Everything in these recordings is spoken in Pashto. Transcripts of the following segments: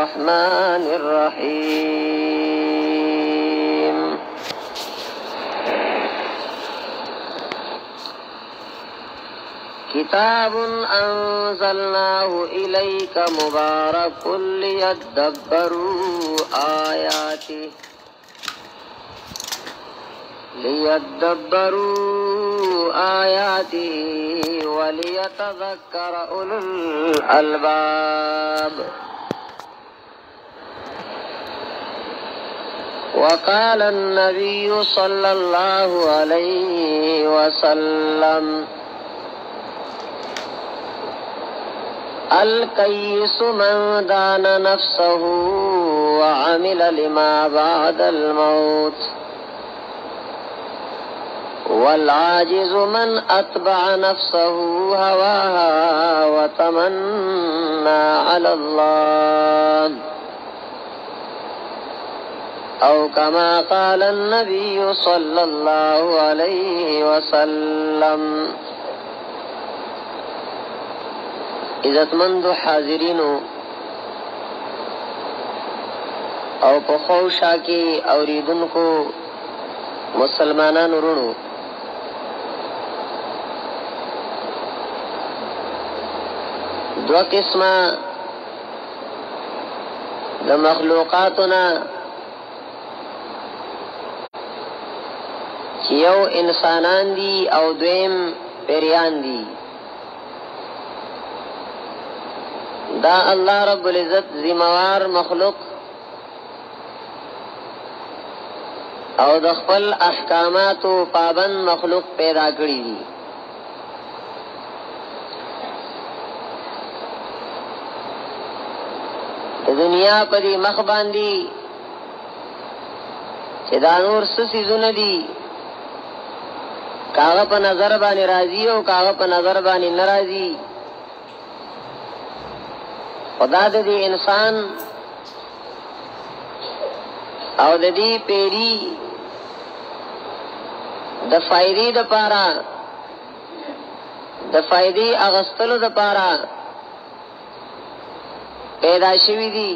الرحمن الرحيم كتاب أنزلناه إليك مبارك ليدبروا آياته وليتذكر أولو الألباب. وقال النبي صلى الله عليه وسلم الكيس من دان نفسه وعمل لما بعد الموت، والعاجز من أتبع نفسه هواها وتمنى على الله، أو كما قال النبي صلى الله عليه وسلم. عزتمند حاضرینو او پخوشا کی اوریدونکو مسلمانانو رونو، دو قسمه د مخلوقاتنا چې یو انسانان دي او دویم پیریان دي. دا الله رب العزت ذمہوار مخلوق او د خپل احکاماتو پابند مخلوق پیدا کړی دي. د دنیا په دې مخ باندې چې دا نور څه څیزونه دي، کاغه په نظر باندې راځي او کاغه په نظر باندې ناراضي. خدا د دې انسان او د دې پیری د فائدې د پاره د فائدې اغستلو د پاره پیدا شوی دی.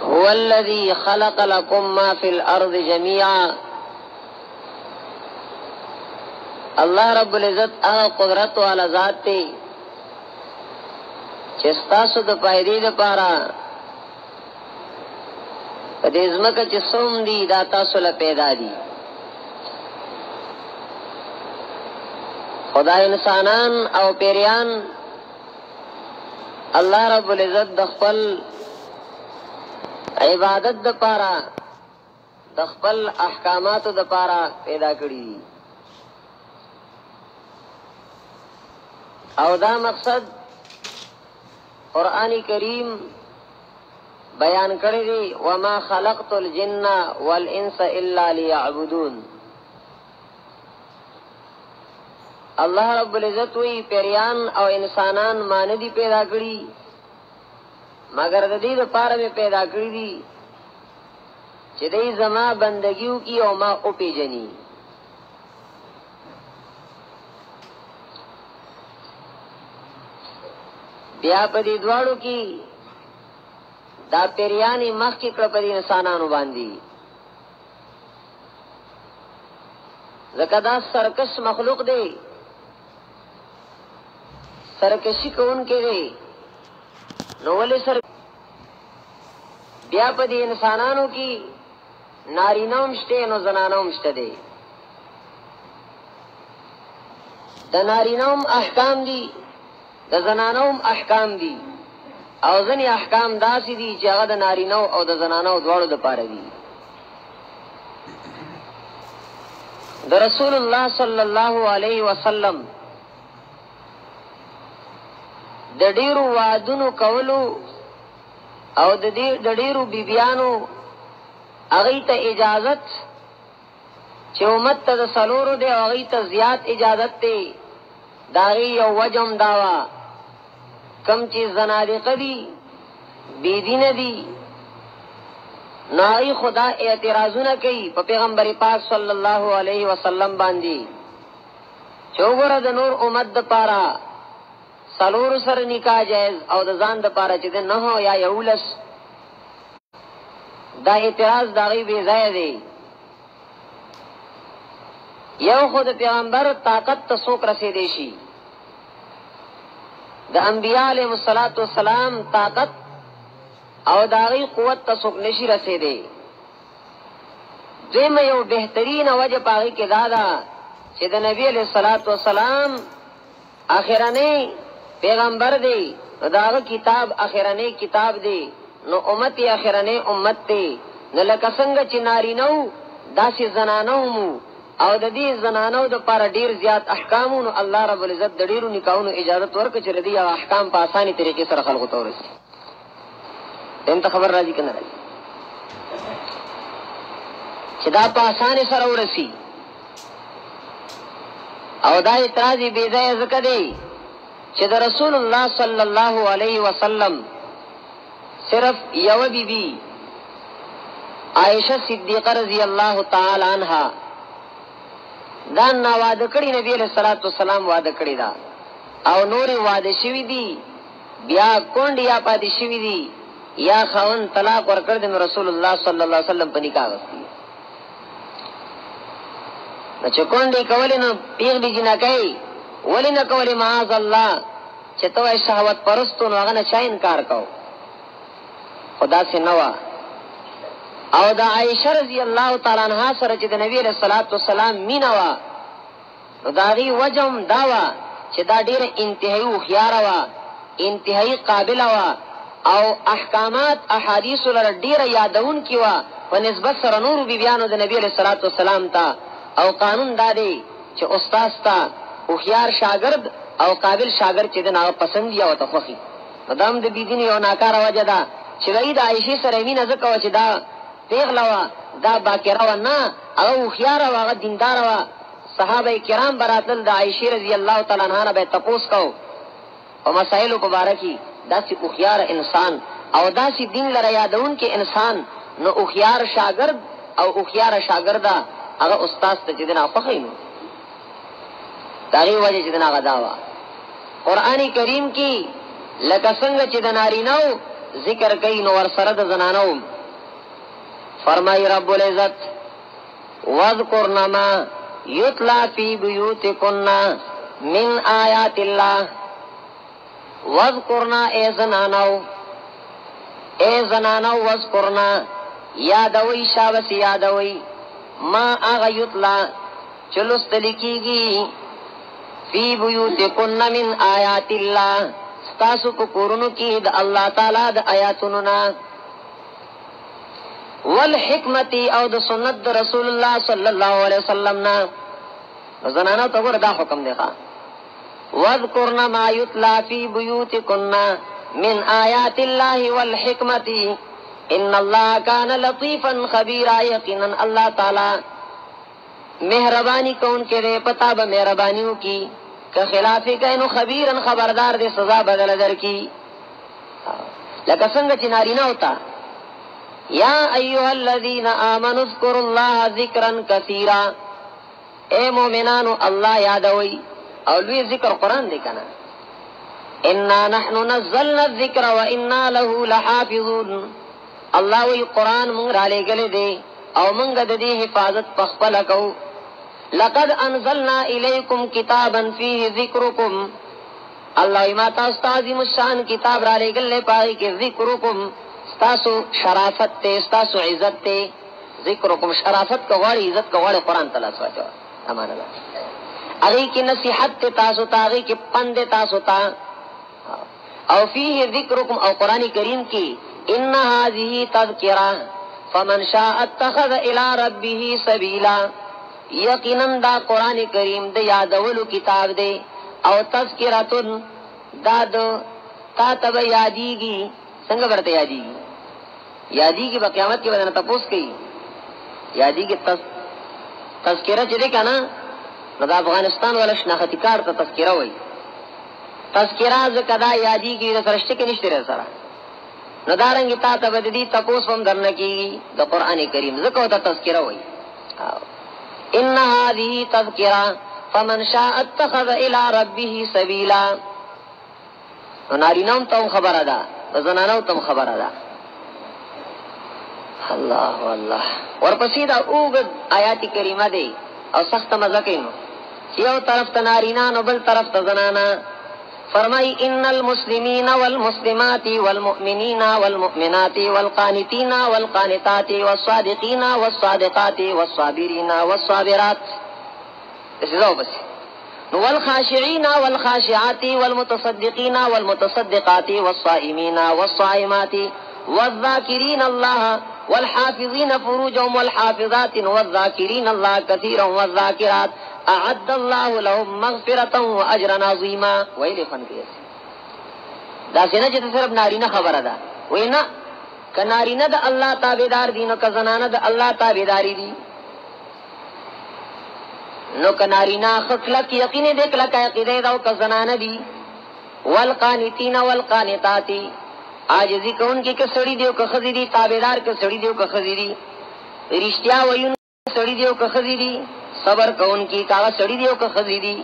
هو الذي خلق لكم ما في الارض جميعا. الله رب العزت هغه قدرت والا ذات دی چې ستاسو د فائدې د پاره په دې ځمکه چې څوم دي دا تاسو له پیدا دي. خدای انسانان او پیریان الله رب العزت د خپل عبادت د پاره د خپل احکاماتو د پاره پیدا کړی دي، او دا مقصد قرآن کریم بیان کړی دی. وما خلقت الجن والانس الا ليعبدون. الله رب العزت وی پیریان او انسانان مان دي پیدا کړی مگر د دې لپاره می پیدا کړی دي چې دې زما بندګیو کی او ما او پیجنی. بیا په دې دواړو کې دا پیریانی مخ کې کړ په انسانانو باندې، ځکه دا سرکش مخلوق دی، سرکشی کوونکی دی. نو ولې سر بیا په دې انسانانو کې نارینه‌ام شته نو زنانه‌ام شته دی. د نارینه‌ام احکام دي، د زنانه‌ام احکام دي، او ځینې احکام داسې دي چې هغه د نارینه‌و او د زنانه‌و دواړو دپاره دي. د رسول الله صلی الله علیه وسلم د ډیرو وعدونو کولو او د ډیرو بیبیانو هغې ته اجازت چې امت ته د څلورو دی او هغې ته زیات اجازت دی. د هغې یو وجه هم دا وه کم چې زنادقه دي بېدینه دي نو هغې خدا اعتراضونه کوي په پیغمبر پاک صلی الله علیه وسلم باندې چې وګوره د نور امت دپاره سلور سر نکاح جائز او د ځان د پاره چې نه هو یا یولس دا اعتراض داغي بے ځای دی. یو خود پیغمبر طاقت ته څوک رسیدي شي د انبیاء علیهم الصلوۃ والسلام طاقت او داغي قوت ته څوک نشي رسیدي. دیم یو بهترین وجه پاغي کې دادا چې د نبی علیہ الصلوۃ والسلام اخرنی پیغمبر دی، داغه کتاب اخرنی کتاب دی، نو امت اخرنی امت دی. نو لکه څنګه چې نارینو داسې زنانو مو او د دې زنانو د پر ډیر زیات احکامونو الله رب العزت د ډیرو نکاحونو اجازه ورکړي چې ردی احکام په اساني طریقې سره خلکو ته ورسي. انت خبر راځي کنه راځي چې دا په اساني سره ورسي. او دا اعتراض بے ځای ځکه دی چې د رسول الله صلی الله علیه وسلم صرف یو بیبي عائشہ صدیقہ رضی الله تعالی عنها دا نه واده کړی نبی علیہ الصلوۃ والسلام واده کړی دا او نور واده شوی دی بیا کونډیا پاتې شوی دی یا خاون طلاق ورکړ د رسول الله صلی الله علیه وسلم په نکاح وکړي. نو چې کونډي کولې نو پیغلی جنا کوي ولی نه کولې معاذ الله چې توای شهوت پرستو نو هغه نه چا انکار کو خدا سے نوا. او دا عائشہ رضی الله تعالی عنها سره چې د نبی رسول الله والسلام مینا وا نو داغي وجم داوا چې دا ډیره انتهایی خيار وا انتهایی قابل وا او احکامات احادیث لر ډیره یادون کی وا په نسبت سره نور بیبیانو د نبی رسول الله والسلام ته. او قانون دادی چې استاد تا خيار شاګرد او قابل شاګرد چې د ناو پسند یا وته خوخي قدم د بيدین یو ناکاره وجدا چې وای د عائشې سره مين ځکه چې دا پیغلوا دا باکره و نه او خيار او هغه دیندار و. صحابه کرام براتل د عائشې رضی الله تعالی عنها به تپوس کو او مسائل مبارکی داسې خيار انسان او داسې دین لره یادون کې انسان نو خيار شاګرد او خيار شاګردا هغه استاد ته چې نه فخینو داغي وجه چې نه غداوا. قرآنی کریم کی لکه څنګه چې د نارینو ذکر کوي نو ور سره د زنانو فرمای رب العزت واذکرن ما یتلا فی بیوتکن من آیات الله. واذکرن ای زنانو واذکرن یادوی شابس یادوی ما آغا یتلا چلستل کیگی فی بیوتکن من آیات اللہ ستاسو کو کورنو کی دا اللہ تعالی دا آیاتننا والحکمتی او دا سنت دا رسول اللہ صلی اللہ علیہ وسلم نا زنانو تا گر دا حکم دیخوا واذکرن ما یتلا فی بیوتکن من آیات اللہ والحکمتی ان اللہ کان لطیفا خبیرا. یقینا اللہ تعالی مہربانی کون کے دے پتا با مہربانیوں کی کہ خلافی کینو خبیرن خبردار دے سزا بدل در کی. لکه څنګه چې نارینه ہوتا یا ایها الذین آمنوا اذکروا الله ذکرا کثیرا. اے مومنانو الله یادوي او لوی ذکر قرآن دی کنه. انا نحن نزلنا الذکر وانا له لحافظون. الله وی قرآن مونږ را لېږلې دی او مونږ د دې حفاظت پخپل کوو. لقد انزلنا الیکم کتابا فیه ذکرکم. الله ما تاسو ته عظیم الشان کتاب را لېږلې پای کې ذکرکم تاسو شرافت ته تاسو عزت ته. ذکرکم شرافت کو غواړي عزت کو غواړي قرآن تعالی سوچو امانه ده. هغه کې نصیحت تاسو ته هغه کې پند تاسو ته او فیه ذکرکم او قرآن کریم کې ان هذه تذکرہ فمن شاء اتخذ الى ربه سبیلا. یقینا دا قرآن کریم د یادولو کتاب دی او تذکرۃ دا د تا تب یادیږي. څنګه ورته یادیږي؟ یادیږي په قیامت کې بدن تپوس کوي. یادیږي تذکرہ چې دی کنه نو د افغانستان ولا شناختی کار ته تذکرہ وایي. تذکرہ ځکه دا یادیږي د فرشته کې نشته سره نو دارنګ تا ته بددي تپوس هم درنه کی د قران کریم ځکه ته تذکرہ وایي. ان هذه تذکرہ فمن شاء اتخذ الى ربه سبیلا. نو نارینه‌ام ته خبره ده، زنانو ته خبره ده. الله والله. ورپسې دا اوږد آیات کریمه دی او سخت مزه کوي. یو طرف ته نارینه نو بل طرف ته زنانه. فرمای ان المسلمین والمسلمات والمؤمنین والمؤمنات والقانتین والقانتات والصادقین والصادقات والصابرین والصابرات اسلام بس والخاشعین والخاشعات والمتصدقین والمتصدقات والصائمین والصائمات والذاکرین الله والحافظین فروجهم والحافظات والذاکرین الله كثيرا والذاکرات اعد الله لهم مغفرة واجرا عظیما. ویلی خون کې دا څنګه چې صرف نارینه خبره ده، وینا ک نارینه د الله تابعدار دي نو ک زنانه د الله تابعداري دي. نو ک نارینه خلق یقین دې کله کا عقیده دا او ک زنانه دي. والقانتین والقانتات عاجزی کون کې ک سړی دی او ک خزی دي، تابعدار ک سړی دی او ک خزی دي، رښتیا وایون سړی دی او ک خزی دي، صبر کون کی کا سړی دی او ک خزی دي،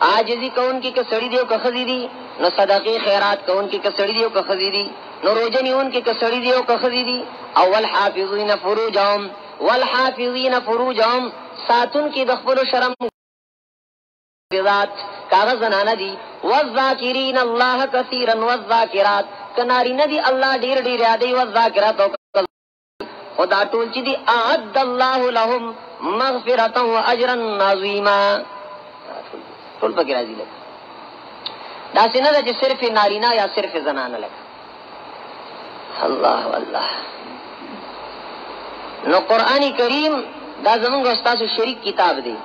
عاجزی کون کی ک سړی دی او ک خزی دي، نو صدقې خیرات کون کی ک سړی دی او ک خزی دي، نو روزه نیون کی ک سړی دی او ک خزی دي. اول حافظین فروجهم والحافظین فروجهم ساتون کی د خپل شرم ذات کاغذ زنانه دي. والذاکرین الله کثیرا والذاکرات کناری ندی الله ډیر ډیر یادې والذاکرات خدا ټول چې دي اعد الله لهم مغفرة واجرا عظیما. ټول پکې راځي لکه دا څنګه ده چې صرف نارینه یا صرف زنانه لکه. الله والله. نو قرآن کریم دا زمونږ استاد شریک کتاب دی،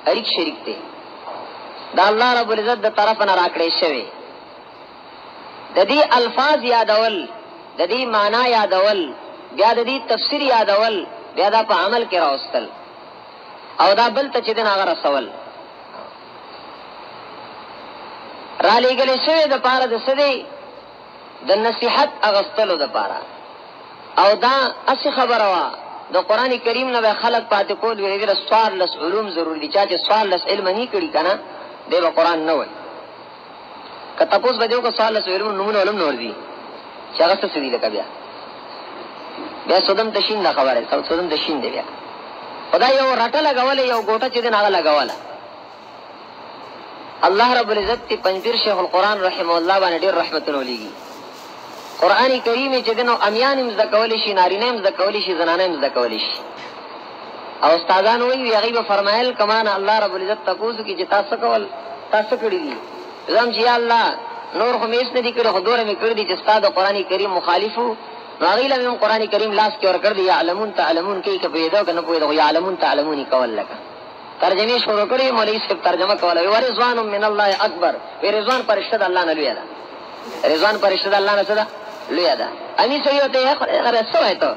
اړیک شریک دی، دا الله رب العزت د طرف نه راکړی شوی. د دې الفاظ یادول، د دې معنا یادول، بیا د دې تفسیر یادول، بیا دا په عمل کې راوستل او دا بل ته چې دین هغه رسول را لېږل شوی د پاره د سدي د نصیحت اغستلو د پاره. او دا اصل خبره وا د قران کریم نه خلق پاتې کول ویل د سوال لس علوم ضروري دي. چې سوال لس علم نه کړي کنه د قران نه وای. که تاسو به یو سوال لس علم نمونه علم نور دي چې هغه څه دي لکه بیا سودم تشین نه خبره سودم تشین دی. بیا خدای یو راټه لګول یو ګوټه چې دین هغه لګواله. الله رب العزت پنځیر شیخ القرآن رحم الله باندې ډیر رحمتونه ولېږي. قرآن کریم چې دنو امیان هم ذکول شي، نارینه هم ذکول شي، زنانه هم ذکول شي. او استادان وی هغه به فرمایل کمان الله رب العزت تاسو کې چې تاسو کول تاسو کړی دي زم چې الله نور خو میس نه دي کړو، دوره می کړی دي چې استاد قرآن کریم مخالفو ناغیل هم قرآن کریم لاس کې ور کړ دی. یعلمون تعلمون کې کې پیدا کنه پیدا یعلمون تعلمون کول لکه ترجمه شروع کړی. مولوی صاحب ترجمه کوله و رضوان من الله اکبر. وی رضوان پرشتہ الله نه لوی ده، رضوان پرشتہ الله نه څه لوی ده. امی سویته هغه سوې ته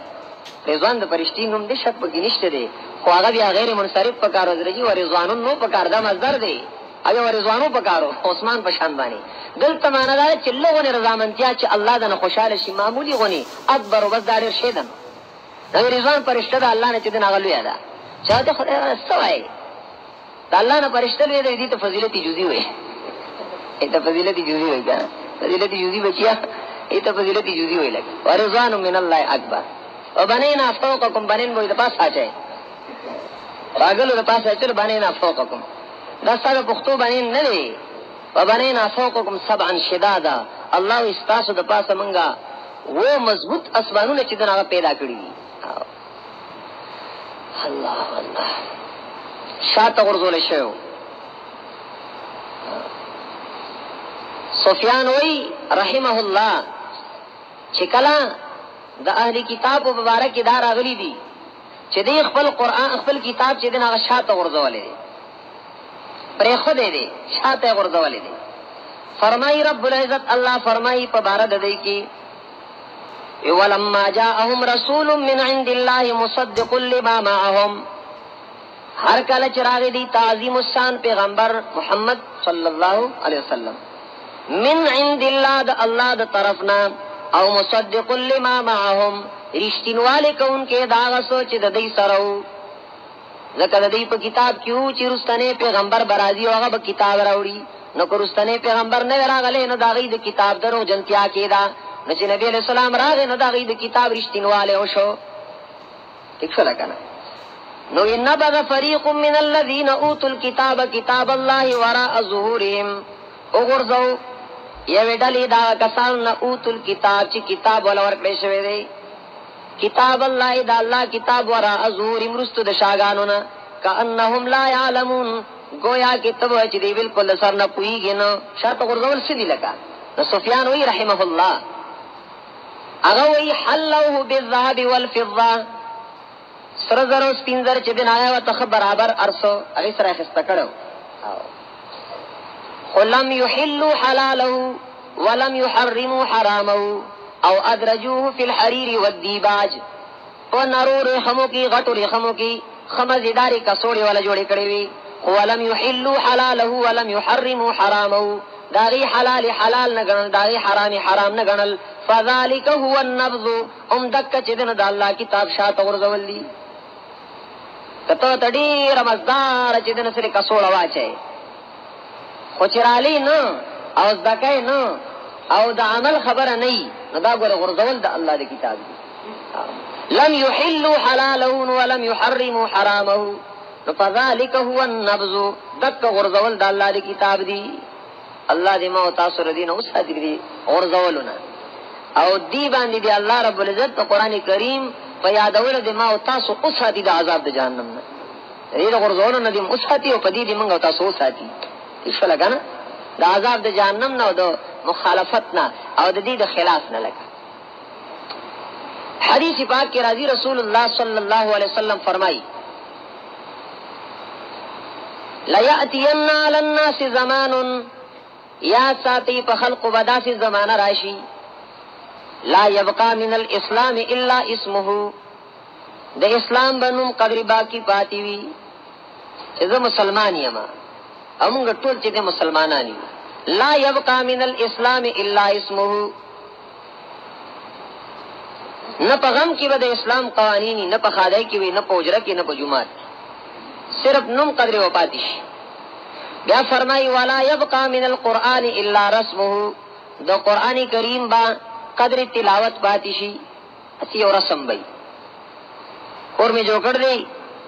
رضوان د پرشتي نوم دې شک پکې نشته دی، خو هغه بیا غیر منصرف پکارو درځي و رضوان نو پکار دا مصدر دی. ایا رضوانو پکارو عثمان په شان باندې دلته معنا دا چې لوونه رضامندیا چې الله دنه خوشاله شي معمولی غوني اکبر وبس دار شیدن. دا رضوان پرشتہ د الله نه چې دغه غلویا ده چاته خدای سوای د الله نه پرشتہ لري دي ته فضیلت جزئی وي. ایته فضیلت جزئی وي ګا فضیلت جزئی بچیا ایته فضیلت جزئی وي لګ ورضوان من الله اکبر. وبنینا فوقکم بنین وې د پاس اچي راغلو د پاس اچل بنینا فوقکم دا ستاسو پښتو باندې نه دی. وبنینا فوقکم سبعا شدادا. الله استاسو د پاسه منګه و مضبوط اسمانونه چې دغه پیدا کړی دي. الله الله شاته ورزول شو. سفیان وی رحمه الله چې کله د اهلی کتاب مبارک دار اغلی دي چې د خپل قران خپل کتاب چې دغه شاته ورزول دي پرې خو دې شاته ورزول دي. فرمای رب العزت الله فرمای په بار د دې کې ولما جاءهم رسول من عند الله مصدق لما معهم. هر کله چې راغی دی تعظیم الشان پیغمبر محمد صلی الله علیه وسلم من عند الله د الله د طرفنا او مصدق لما معهم رښتینواله کوونکې دا سوچ د دې سره وو. ځکه د دې په کتاب کې وو چې رستنه پیغمبر برازي او هغه به کتاب راوړي نو کرستنی پیغمبر نه راغله نو داغی د کتاب درو جنتیا کیدا نو چې نبی علیہ السلام راغی نو داغی د کتاب رښتینواله او شو ٹھیک شو لکنه نو ان بغ فریق من الذين اوتوا الكتاب كتاب الله وراء ظهورهم وګرځو یو ډلې دا کسان نه اوتل کتاب چې کتاب ولا ورکړې شوی دی کتاب الله دا الله کتاب وراء ظهورهم مرستو د شاګانو نه کأنهم لا يعلمون گویا کې تبو چې دی بالکل سر نه پويږي نو شرط ورغول سدي لکه نو سفیان وی رحمه الله هغه وی حلوه بالذهب والفضه سر زرو سپینزر چې دین آیا وته برابر ارسو هغه سره خسته کړو ولم يحلوا حلاله ولم يحرموا حرامه او ادرجوه في الحرير والديباج ونرور خمو کی غټو خمو کی خمزداري کسوړي ولا جوړې کړې وي ولم يحلوا حلاله ولم يحرموا حرامه داغي حلال حلال نه ګڼل داغي حرام حرام نه ګڼل فذلك هو النبذ دک چې دین د الله کتاب شاته ورزول دي کته تډي رمضان چې دین سره کسوړه واچي خو چرالي نه او زکای نه او د عمل خبره نه نو دا ګور ورزول د الله د کتاب دي لم يحلوا حلاله ولم يحرموا حرامه فذلك هو النبذ دک غرزول د الله دی کتاب دی الله دې ما تاسو ردین اوس حاضر غرزولونه او دی باندې دی الله رب العزت په قران کریم په یادول دې ما تاسو اوس حاضر د عذاب د جهنم نه دې غرزولونه دې اوس حاضر او په دې دې موږ تاسو اوس حاضر څه لګنه د عذاب د جهنم نه او د مخالفت نه او د دې د خلاف نه لګا حدیث پاک کې راځي رسول الله صلی الله علیه وسلم فرمایي لا یاتین علی الناس زمان یا ساتي په خلق بداسي زمانہ راشي لا يبقى من الاسلام الا اسمه د اسلام بنوم قدر باقی پاتې وي چې زه مسلمان یم امونږ ټول چې د مسلمانانی لا يبقى من الاسلام الا اسمه نه په غم کې به د اسلام قوانینی نه په خادای کې وي نه په اجره کې نه په جمعات صرف نوم قدر و پاتش بیا فرمائی ولا يبقى من القرآن الا رسمه د قرآن کریم با قدر تلاوت پاتشی اسی اور رسم بھئی اور میں جو کر دی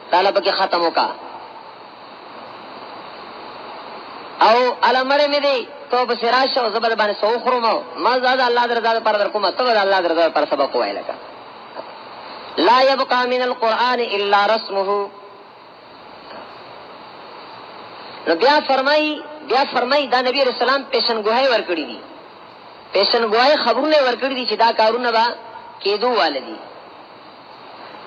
طالب کے ختموں کا او علمر میں دی تو بس راش او زبر باندې سو خرمو ما زاد الله درزاد پر در کومه تو الله درزاد پر سبق وای لگا لا يبقى من القرآن الا رسمه نو بیا فرمای دا نبی رسول الله پیشن گوهی ورکړي دي پیشن گوهی خبرونه ورکړي دي چې دا کارونه با کېدو والدي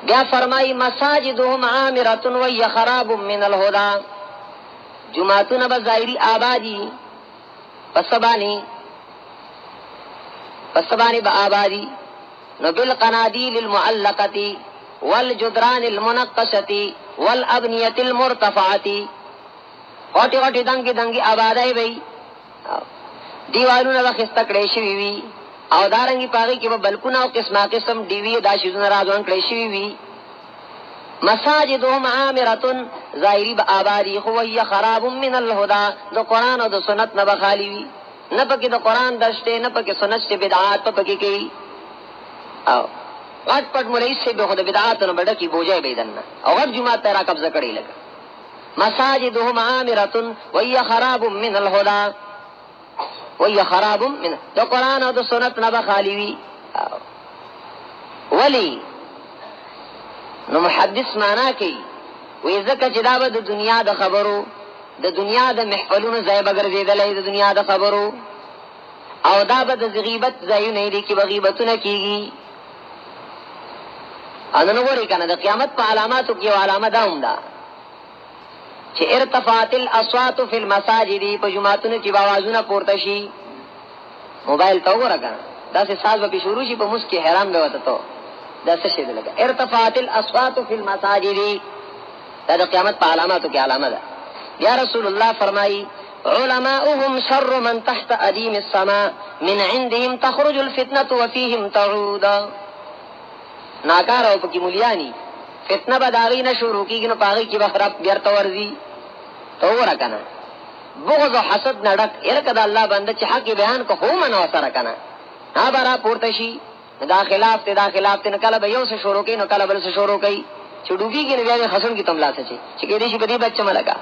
بیا فرمای مساجدهم عامرة و خراب من الهدى جمعتون بظاهری آبادی پسبانی با آبادی نو بالقنادیل المعلقة والجدران المنقشة والابنية المرتفعة غټي غټي دنګي آبادای وي دیوالونه وخسته کړې شوی وي او دارنګي پاغي کې به بلکونه او قسم دیوی دا شیزونه راځون کړې شوی وي مساجدهم عامرة ظاهری با آبادی خو هي خراب من الهدى د قران او د سنت نه بخالی وي نه پکې د قران دشته نه پکې سنت ته بدعات پکې کوي او غټ پټ مولوی سے به خود بدعات نه بڑا کی بوجای بيدنه او غټ جمعه ترا قبضه کړی لګا مساجدهم عامرة وهي خراب من الهدى وهي خراب من د قران او د سنت نه بخالی وي ولی نو محدث معنا کوي وې زکه چې دا د دنیا د خبرو د دنیا د محفلونو ځای بغرزیدلې د دنیا د خبرو او دا به د غیبت ځای نه دی کې غیبتونه کیږي اذن وګورئ کنه د قیامت په علاماتو کې علامه دا هم ده چې ارتفاعت الاصوات فی المساجد په جمعاتونو کې आवाजونه پورته شي موبایل ته وګورئ دا څه ساز به شروع شي په مسکی حیران به وته ته دا څه شي دلته ارتفاعت الاصوات فی المساجد دا د قیامت په علاماتو کې علامه ده یا رسول الله فرمایي علماؤهم شر من تحت ادیم السماء من عندهم تخرج الفتنه وفيهم تعود ناکار او پکې مليانی فتنه بداغی نه شروع کیږي نو پاغي کې بخراب بیرته ورزي تو ورکنه بغض او حسد نه ډک. یره کدا الله بنده چې حق بیان کو خو منو سره کنه ها برا پورته شي دا خلاف ته نه کله به یو څه شروع کوي نو کله بل څه شروع کوي چې ډوبي کې نه بیا خسن کی تملا سچي چې کې دې شي بدی بچ ملګا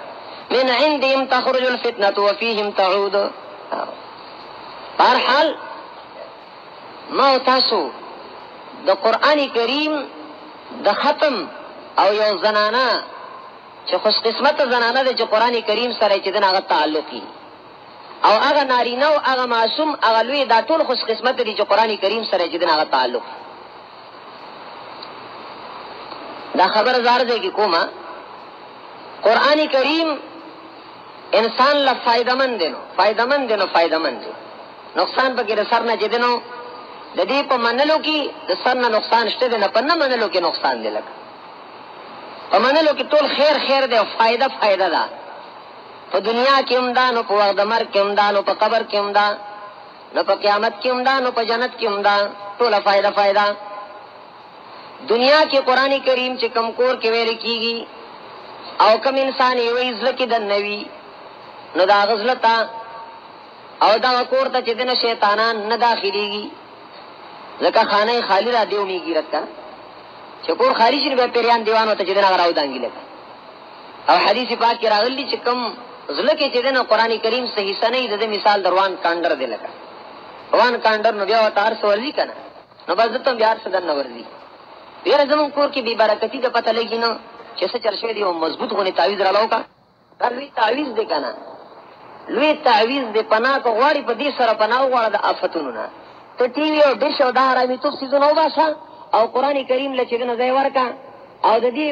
من عندهم تخرج الفتنه وفيهم تعود. بهر حال ما تاسو د قران کریم د ختم او یو زنانه چې خوش قسمت زنانه ده چې قران کریم سره چې دغه تعلقي او هغه نارینه او هغه معصوم هغه لوی دا ټول خوش قسمت دي چې قران کریم سره چې دغه تعلق. دا خبر زار ده کې کومه قران کریم انسان لا فائدمن دي نقصان پکې د سر نه جدنو د دې په منلو کې د سر نه نقصان شته نه په نه منلو کې نقصان دی. لکه په منلو کې ټول خیر دی او فائدہ ده. په دنیا کې هم ده نو په وخت د مرګ کې هم ده نو په قبر کې هم ده نو په قیامت کې هم ده نو په جنت کې هم ده ټول فائدہ. دنیا کې قران کریم چې کم کور کې ویل کیږي او کم انسان یې وې ځل کې د نوي نو دا غزلتا او دا کور ته چې دنه شیطانان نه داخليږي ځکه خانه خالی را دیو میږي رات چې کور خارج نه به پیران دیوانو ته چې دنه راو دانګي لکه. او حدیث پاک کې راغلی چې کم زله کې چې دنه قران کریم صحیح سنې د مثال دروان کاندر دی لکه روان کاندر نو بیا وتار سوالي کنه نو بس ته بیا سدن نور دی ډیر زمون کور کې بي برکتی د پته لګی نو چې څه چرشه دی او مضبوط غونې تعویذ رالاو کا لوی تعویذ دی کنه لوی تعویذ دی پناه کو غواړي په دې سره پناه غواړي د آفتونو نه ته ټي وي او ډیش او دا رامي تو سيزونه وباسه او قران کریم له چې نه ځای ورکا او د دې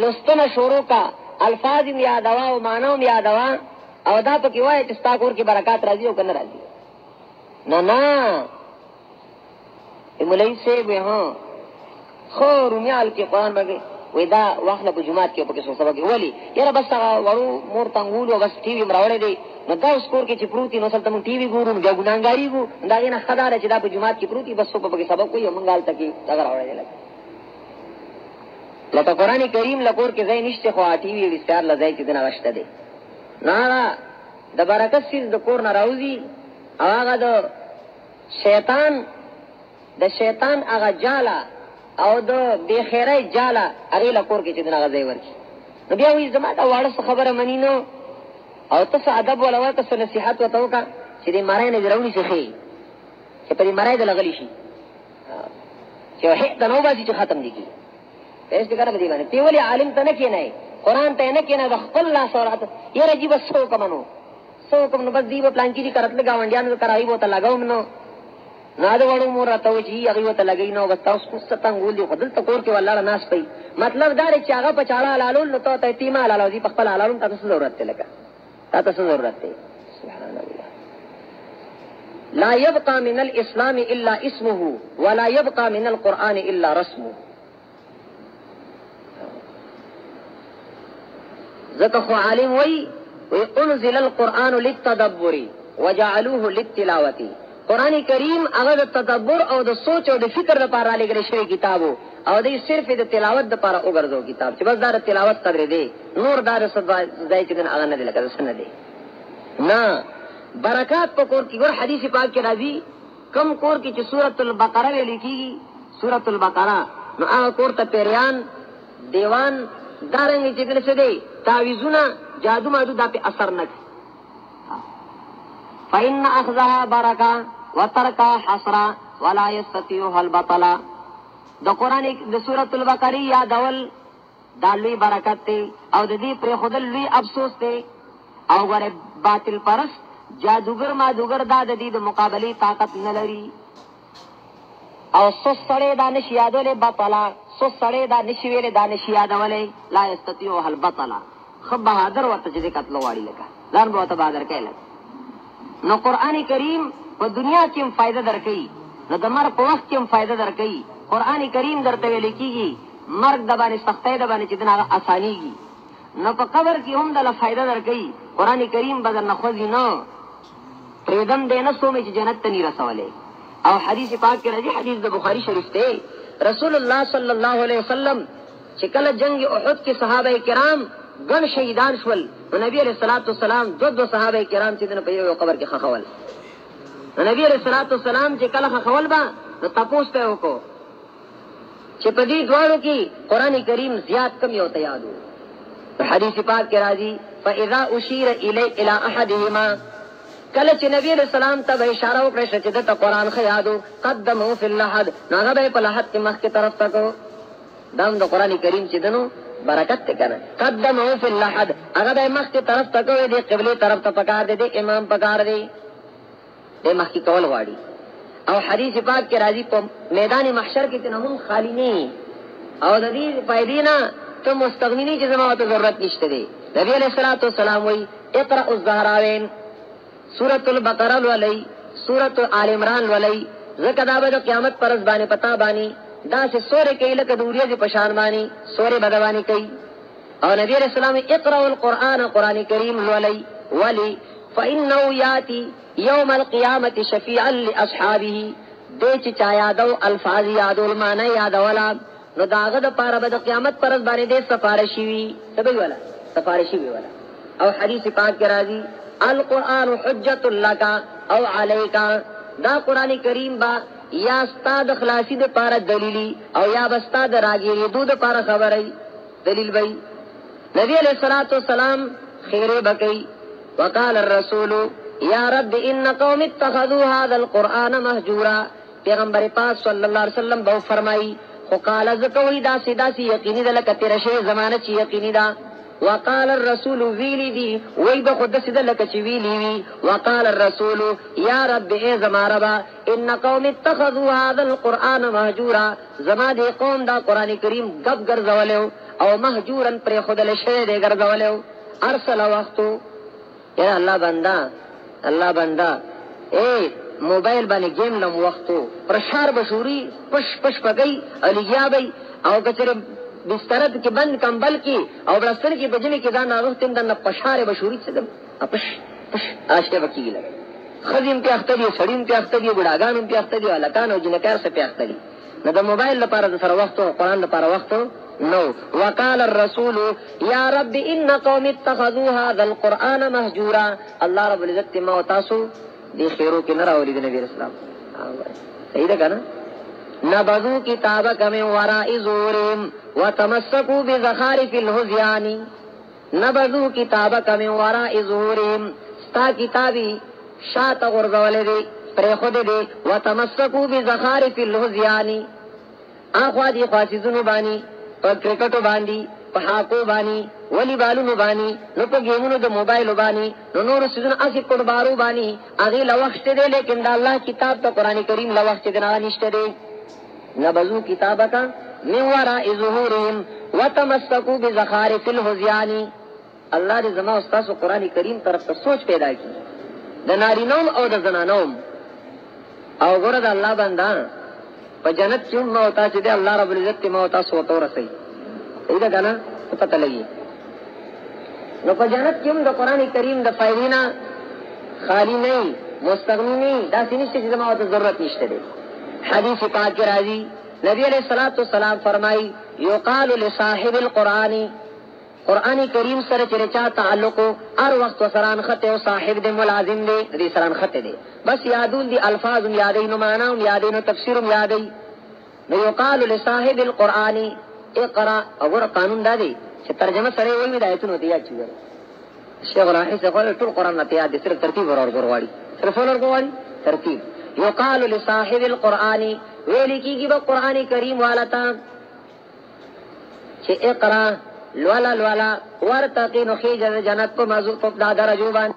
لستنه شروع کا الفاظ یاد دوا او مانو یاد دوا او دا پکې وایي چې ستا کور کې برکات راځي او کنه راځي نه مولوی سے به ها خو رومیال کې قران باندې وې دا واخله په جمعات کې په کې سبق ویلي یاره بس ورو مور تنګول او بس ټي وي مراوړې دی نو دا اوس کور کې چې پروتي نو سلطه مون ټي وي ګورو نو ګناګاری وو دا نه خدای چې دا په جمعات کې پروتي بس په کې سبق کوي منګال تکي دا راوړې لکه قران کریم لکور کې ځای نشته خو ټي وي وستار لځای چې دنا وشته دی نه د برکت سیز د کور نه راوځي هغه د شیطان هغه جاله او د بے خیره جاله هغه لکور کې چې دنا غځای ورکی نو بیا وې زما دا واړه خبره منی نو او تاسو ادب ولا ورته نصيحت وته وکا چې دې مړای نه درونی شي چې په دې مړای د لغلی شي چې هه د نو باسي چې ختم دي کی ایس دې کار به باندې پیولي عالم ته نه کینای قران ته نه کینای د خپل الله سورات یې رجیب سو کمنو سو کوم نو بس دی په پلان کې کرتل گاونډیانو کرای وو ته لگاوم نو ناده وړو مور ته وچی هغه وته لګی نو بس تاسو ستنګول دي خدل ته کور کې والله ناس پي مطلب دا چې هغه په چاړه لالول نو ته یتیمه لالو دي په خپل لالو تاسو ضرورت ته لګا تاسو ضرورت ته سبحان الله لا يبقى من الاسلام الا اسمه ولا يبقى من القران الا رسمه ذکر خو عالم وی انزل القرآن للتدبر وجعلوه للتلاوة قرآن کریم هغه د تدبر او د سوچ او د فکر لپاره لګل شوی کتابو او د صرف د تلاوت لپاره وګرځو کتاب چې بس دا د تلاوت قدر دی نور دار ځای چې هغه نه لګل سن دی نه برکات په کور کې ور حدیث پاک کې راځي کم کور کې چې سورۃ البقره لیکيږي سورۃ البقره نو هغه کور ته پیریان دیوان دارنګ چې څه دی تعویذونه جادو مادو دا په اثر نه فإن أخذها بركة وتركها حسرة ولا يستطيعها البطل د قرآن د سورۃ البقره یا دول دالوی برکت ته او د دې پر خدل لوی افسوس ته او غره باطل پرست جادوګر مادوګر د دې د مقابله طاقت نه لري او سستړې دانش یادولې بطلا سستړې دانش ویلې دانش یادولې لا یستطيعها البطل خب بہادر ورته چې قتل واړی لکه ځان به ته بہادر کړي نو قران کریم په دنیا کې هم فائدہ درکې نو د مرګ په وخت کې هم فائدہ درکې قران کریم درته ویل کېږي مرګ د باندې سختۍ د باندې چې دغه اسانيږي نو په قبر کې هم د فائدہ درکې قران کریم بدل نه خوځي نو پرېدم دې نه سومې چې جنت ته نه رسولې او حدیث پاک کې راځي حدیث د بخاری شریف ته رسول الله صلی الله علیه وسلم چې کله جنگ احد کې صحابه کرام ګڼ شهیدان شول. نبی علیہ الصلوۃ والسلام دو صحابه کرام چې دنه په یو قبر کې خخول. نبی علیہ الصلوۃ والسلام چې کله خخول با نو تاسو ته وکړو چې په دې دواړو کې قران کریم زیات کم یو ته یادو. حدیث پاک کې راځي فاذا اشير الى احدهما، کله چې نبی علیہ السلام ته اشاره وکړه چې د قرآن خو یادو قدمو فی اللحد، هغه به په لحد کې مخ کې طرف تکو. دا د قران کریم چې دنو برکت ته کنه قدمو فی اللحد، هغه به مخ کې طرف تکو، دې قبله طرف ته پکار دې امام پکار دې دې مخ کې کول واړي. او حدیث پاک کې راځي په میدان محشر کې تنهم خالی نه او د دې فائدې نه ته مستغنی نه چې زما ته ضرورت نشته دی. نبی علیہ الصلوۃ والسلام وی اقرأ الزهراوین، سورۃ البقرہ ولئی، سورۃ آل عمران ولئی، زکه دا به قیامت پر ورځ باندې پتا باندې دا سه سورې کې لکه دوریه دي پشان باندې سورې بدوانی کوي. او نبی علیہ السلام اقرأ القرآن، قرآن کریم ولئی ولی فإنه یاتی یوم القیامت شفیعا لاصحابه، دې چې چا یادو الفاظ یادول معنی یادولا نو داغه د پاره به د قیامت پر ورځ باندې د سفارشی وی سبي ولا سفارشی وی ولا. او حدیث پاک کې راځي القرآن حجت لک او علیک، دا قرآن کریم با یا استاد خلاصی د پاره دلیلی او یا بستاد راګیری دود پاره خبرای دلیل وی. نبی علیہ الصلوۃ والسلام خیره بکی وقال الرسول یا رب ان قوم اتخذوا هذا القرآن مهجورا، پیغمبر پاک صلی الله علیه وسلم به فرمایي خو قال زکوی دا سیدا سی یقینی دا لکه تیر شی زمانه چی یقینی دا. وقال الرسول ویلی دی وی با خود سیدا لکه چی ویلی وی. وقال الرسول یا رب اے زماربا ان قوم اتخذوا هذا القرآن مهجورا، زما دی قوم دا قرآن کریم گب گرزولیو او مهجورا پر خود لشه دی گرزولیو. ارسل وقتو یا اللہ بندہ اے موبایل باندې گیم لم وختو پرشار بشوری پش پگئی الیگیا بی او کچر بسترت کی بند کمبل کی او برستر کی بجنی کی دانا روحتن دانا پشار بشوری چدم پش آشتے بکی گی لگا. خزیم پی اختری، سڑیم پی اختری، بڑاگانم پی اختری، علکان او جنکار سے پی اختری. نا دا موبایل لپارا دا سر وقتو قرآن لپارا وقتو نو. وقال الرسول یا رب ان قوم اتخذوا هذا القرآن مهجورا، اللہ رب العزت ما و تاسو دی خیرو کی نرا اولی دی نبی اسلام صحیح دا کنا نبذو کتابک من وراء ظهورهم وتمسکوا بزخارف الهذیان. نبذو کتابک من وراء ظهورهم، ستا کتابی شاعت غرزولی دی پر خود دی. وتمسکوا بزخارف الهذیان، آخوا دی خواسیزنو بانی پر کرکٹو باندی په حاکو بانی ولی بالونو بانی نو په گیمونو د موبایلو بانی نو نور سيزن اسی کوډبارو بانی اغه لوخت دی، لیکن دا الله کتاب ته قران کریم لوخت دی نه نشته دی. نبذو کتابک من وراء ظهورهم وتمسكوا بزخارف الهذیان. الله دې زما استاد قران کریم طرف ته سوچ پیدا کی د نارینوم او د زنانوم. او ګوره د الله بندا په جنت کې مو ته چې الله رب العزت مو تاسو وته رسي ایدا کنه پتہ لګي. نو په جنت کې د قران کریم د فائدینا خالی نه مستغنی نه دا سینشته چې زما ته ضرورت نشته دی. حدیث پاک کې راځي نبی علیہ الصلوۃ والسلام فرمایي یقال لصاحب القرآن، قرآن کریم سره چې چا تعلق هر وخت وسران خطه او صاحب دې ملازم دې سران خطه دې بس یادون دي الفاظ یادین معنا یادین تفسیر یادین. نو یقال لصاحب القرآن اقرا، اور قانون دا دی چې ترجمه سره وایي ہدایتونه دی یاد شي. شیخ راحی څنګه ټول قرآن نه یاد دي، صرف ترتیب ورغواړي، صرف ورغواړي ترتیب. یقال لصاحب القرآن، ویلی کیږي به قرآن کریم والا تا چې اقرا لولا ورتقی نو خیجه جنت کو موضوع په دا درجو باندې.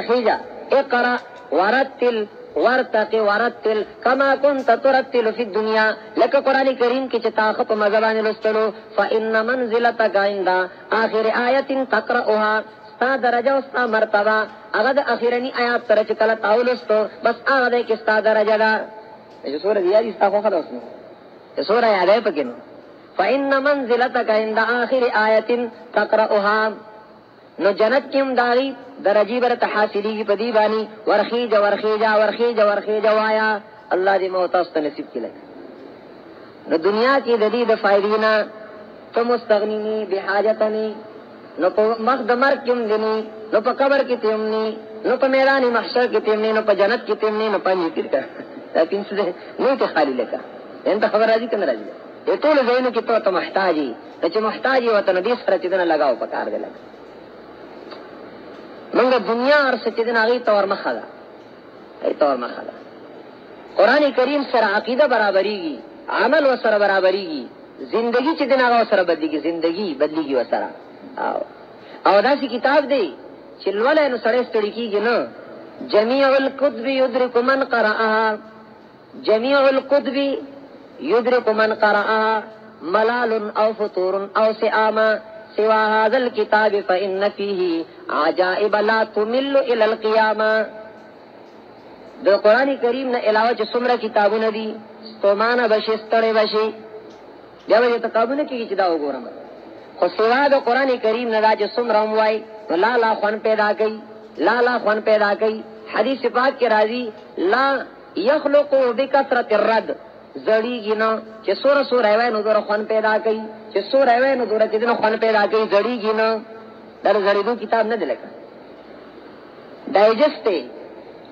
خیجا اقرا ورتل ورتق ورتل كما كنت ترتل في الدنيا لك قرآن کریم کی چتاخ په مزبان لستلو فإن منزلتك عند آخر آیت تقرأها ستا درجه او ستا مرتبه هغه د اخیرنی آیات تر چې کله تاولستو بس هغه د کې ستا درجه ده چې سورہ دی یادي ستا خو خلاص نو چې سورہ یادې پکې نو فإن منزلتك عند آخر آیت تقرأها نو جنت کیم داغی درجی بر تحاصلی کی پدی بانی ورخیج ورخیجا ورخیج ورخیجا وایا اللہ دی موتاست نصیب کی لگا نو دنیا کی ددید فائدینا تو مستغنینی بحاجتنی نو پا مخد مرک کم دنی نو پا قبر کی تیمنی نو پا میرانی محشر کی تیمنی نو پا جنت کی تیمنی نو پا نیتر کا لیکن سدے نیت خالی لکا انتا خبر راجی کن راجی یہ طول زینو کی تو محتاجی نچ محتاجی وطن دیس خرچدن لگاو پکار دے لگا منگا دنیا اور سچدن آگئی طور مخدا ای طور مخدا قرآن کریم سر عقیدہ برابری گی عمل و سر برابری گی زندگی چدن آگا و سر بدلی گی زندگی بدلی گی و سر او دا سی کتاب دے چلوال اینو سڑے ستڑی کی گی نو جمیع القطب یدرک من قرآها جمیع القطب یدرک من قرآها ملال او فطور او سعاما سوا هذا الكتاب فإن فيه عجائب لا تمل إلى القيامة دو قرآن کریم نا علاوہ چه سمرہ کتابون دی ستومانا بشی ستڑے بشی بیا وجہ تقابون کی چه داو گورم خو سوا دو قرآن کریم نا دا چه سمرہ اموائی لا لا خوان پیدا کئی لا لا خوان پیدا کئی حدیث پاک کے راضی لا یخلقو بکثرت الرد زڑی گی نا چه سور سور ایوائے نو دور خوان پیدا کئی چه سور ایوائے نو دور چه خوان پیدا کئی زڑی گی نا در زڑی دو کتاب نا دلکا ڈائجسٹ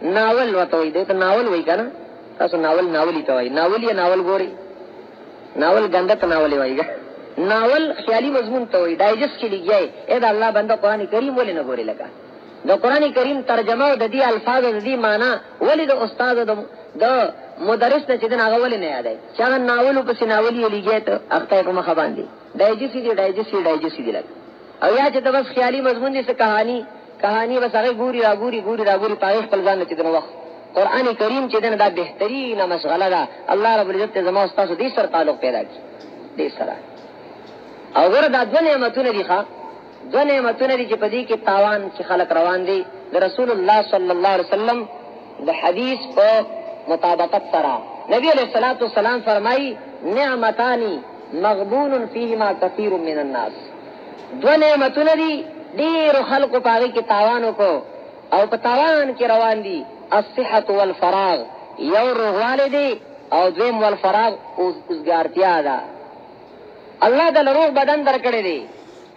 ناول وتوي دته ناول وای کنه تاسو ناولی ته وای ناول یا ناول ګوري ناول غندت ناول وایګه ناول خیالي مضمون ته وای ډایجسټ کې لګیای اې دا الله بنده قرآن کریم ولې نه ګوري لگا د قرآن کریم ترجمه او د دې الفاظ د دې معنی ولې د استاد د مدرس نه چې دا هغه ولې نه یادای چې هغه ناول په سیناولي لګیای ته اخته کومه خباندي ډایجسټ دی لګ او یا چې د بس خیالي مضمون دي څه کہانی بس هغه ګوري را ګوري پای خپل ځان چې دنه وخت قرآن کریم چې دنه دا بهترینه مشغله ده الله رب العزت زما استاد دې سره تعلق پیدا کړي دې سره او ګور دا د نعمتونو دي ښا د نعمتونو دي چې په دې کې تاوان چې خلق روان دي د رسول الله صلی الله علیه وسلم د حدیث په مطابقت سره نبی علیہ الصلوۃ والسلام فرمایي نعمتانی مغبون فیهما کثیر من الناس دو نعمتونو دي دیر خلق پاگی کی تاوانو کو او پا تاوان کی روان دی الصحت والفراغ یو روغوال دی او دویم والفراغ ازگارتیا دا اللہ دل روغ بدن در کڑی دی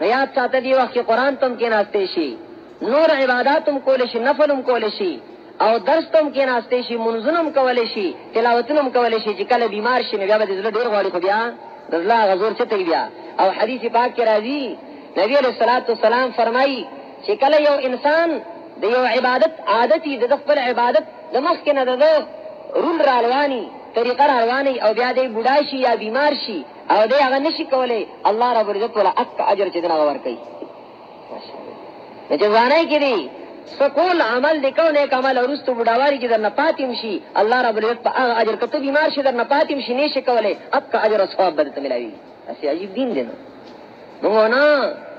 یاد ساتا دی وقت کی قرآن تم کی ناستے شی نور عباداتم کولشی نفلم کولشی او درس تم کی ناستے شی منزنم کولشی تلاوتنم کولشی چی کل بیمار شی نبیا با دزل دیر غوالی خو بیا دزلا غزور چتک بیا او حدیث پاک کی رازی نبی علیہ الصلوۃ والسلام فرمائی چې کله یو انسان د یو عبادت عادتي د خپل عبادت د مخ کې نه د رول رواني طریقه رواني او بیا د بوډا شي یا بیمار شي او د هغه نشي کولای الله رب عزت ولا اجر چې دغه ور کوي ماشاءالله چې ځانای کې دي سکول عمل د کو نیک عمل ورستو بډاواري کې درنه پاتیم شي الله رب عزت په هغه اجر کته بیمار شي درنه پاتیم شي نشي کولای اجر او ثواب به ته ملایي اسی عجیب دین دی نو نا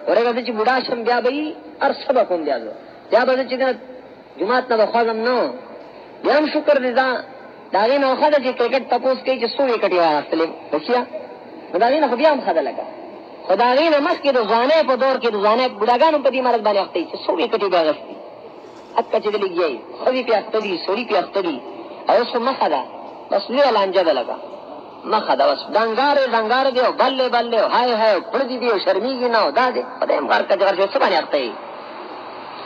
ورګه چې بوډا شم بیا به هر سبا کوم بیا بیا به چې جمعات نه خوازم نو بیا هم شکر دې دا غي نو خدای چې کرکټ تاسو کې چې سوې کټي واستلې وشیا دا غي نو بیا هم خدای لگا خدای نه مخ کې د ځانې په دور کې د ځانې بوډاګانو په دې مرز باندې وخت چې سوې کټي باغستي اکه چې لګي خوې په اختدي سوري په اختدي او څه مخدا بس نه لانجه ده لگا مخدا بس دنګار دی بلې هاي پړدي دی شرمېږي نه دا دې خدای مبارک دې څه باندې اخته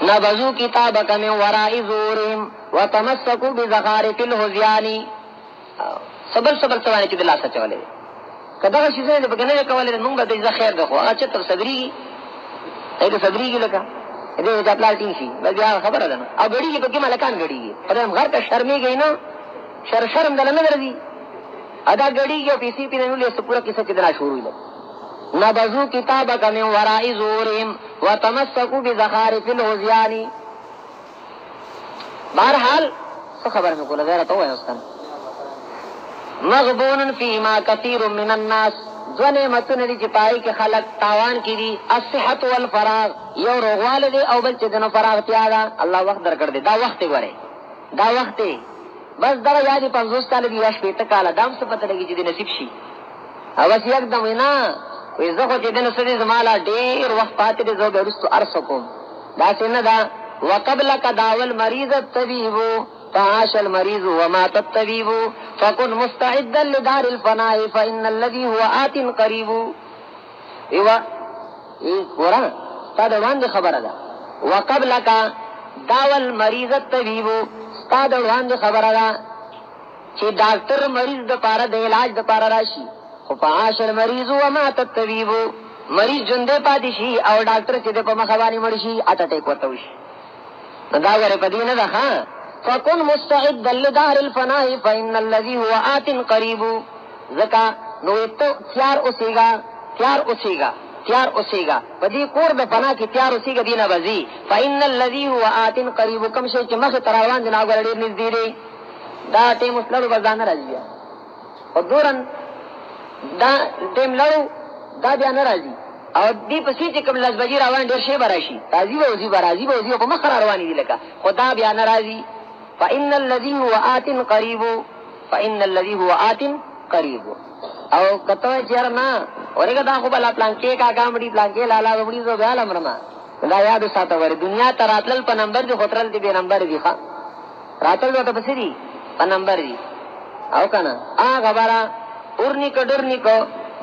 نبذو کتابک من وراء ظهورهم وتمسكوا بزخارف الهذيان صبر څه چې دلاسه چولې کدا شي زه دې بګنه کولې موږ به دې خیر ده خو اچ تر صدري ایله صدري لکه دې د پلاټین شي بیا خبره ده او غړي کې ملکان غړي خدای مغر ته شرمېږي نه شرم دلنه درځي ادا گڑی جو پیسی پی ننو لیے پورا قصہ کتنا شروع ہے نبذو کتابک من وراء ظهورهم وتمسكوا بزخارف الهذيان بہرحال خبر مې کوله غیرت ووایه استاد مغبون فیما کثیر من الناس دو نعمتونه دي چې پای کې خلک تاوان کړي الصحت والفراغ یو روغواله دی او بل چې دنو فراغتیا ده الله وخت درکړ دی دا وخت غواړي دا وخت بس دا یادي 50 کال دی یا 80 کال دام څه پته لګي چې نصیب شي او بس یکدم نه وې زه خو چې دنه سړي زمالا ډېر وخت پاتې دی زه ورستو ارسو کوم دا څنګه دا وقبل کداول مریض الطبيب فعاش المريض ومات الطبيب فكن مستعدا لدار الفناء فإن الذي هو آت قريب ایوا ورا تا دا وړاندې خبره ده وقبل کا داول مریض الطبيب تا دا وړاندې خبره ده چې ډاکټر مریض د پاره د علاج د پاره راشي خو فعاش المريض ومات الطبيب مریض ژوندې پاتې شي او ډاکټر چې د په مخ باندې مړ شي اټ اټیک ورته وشي دا غره په دې نه ده ها فكن مستعدا لدار الفناء فإن الذي هو آت قريب زکا نو تو تیار اوسېګا پدې کور د فنا کې تیار اوسېګا دینه بزي فإن الذي هو آت قريب کوم شي چې مخ تراوان دی ناګر ډېر نږدې دی دا ټیم مسلو بزانه راځي او دورن دا ټیم لړو دا بیا نه راځي او دې په سې چې کوم لاس بجې روان ډېر شي براشي راځي وځي په مخ روان دي لکه خدا بیا نه راځي فإن الذي هو آت قريب او کته چیرنا اورګه دا خو بلا پلان کې کا کامډي پلان کې لالا وړي زو بیا لمرما دا یاد ساته ور دنیا ته راتل په نمبر دی خطرل دی به نمبر دی ښا راتل وته بسری په نمبر دی او کنه خبره اورنی کډرنی کو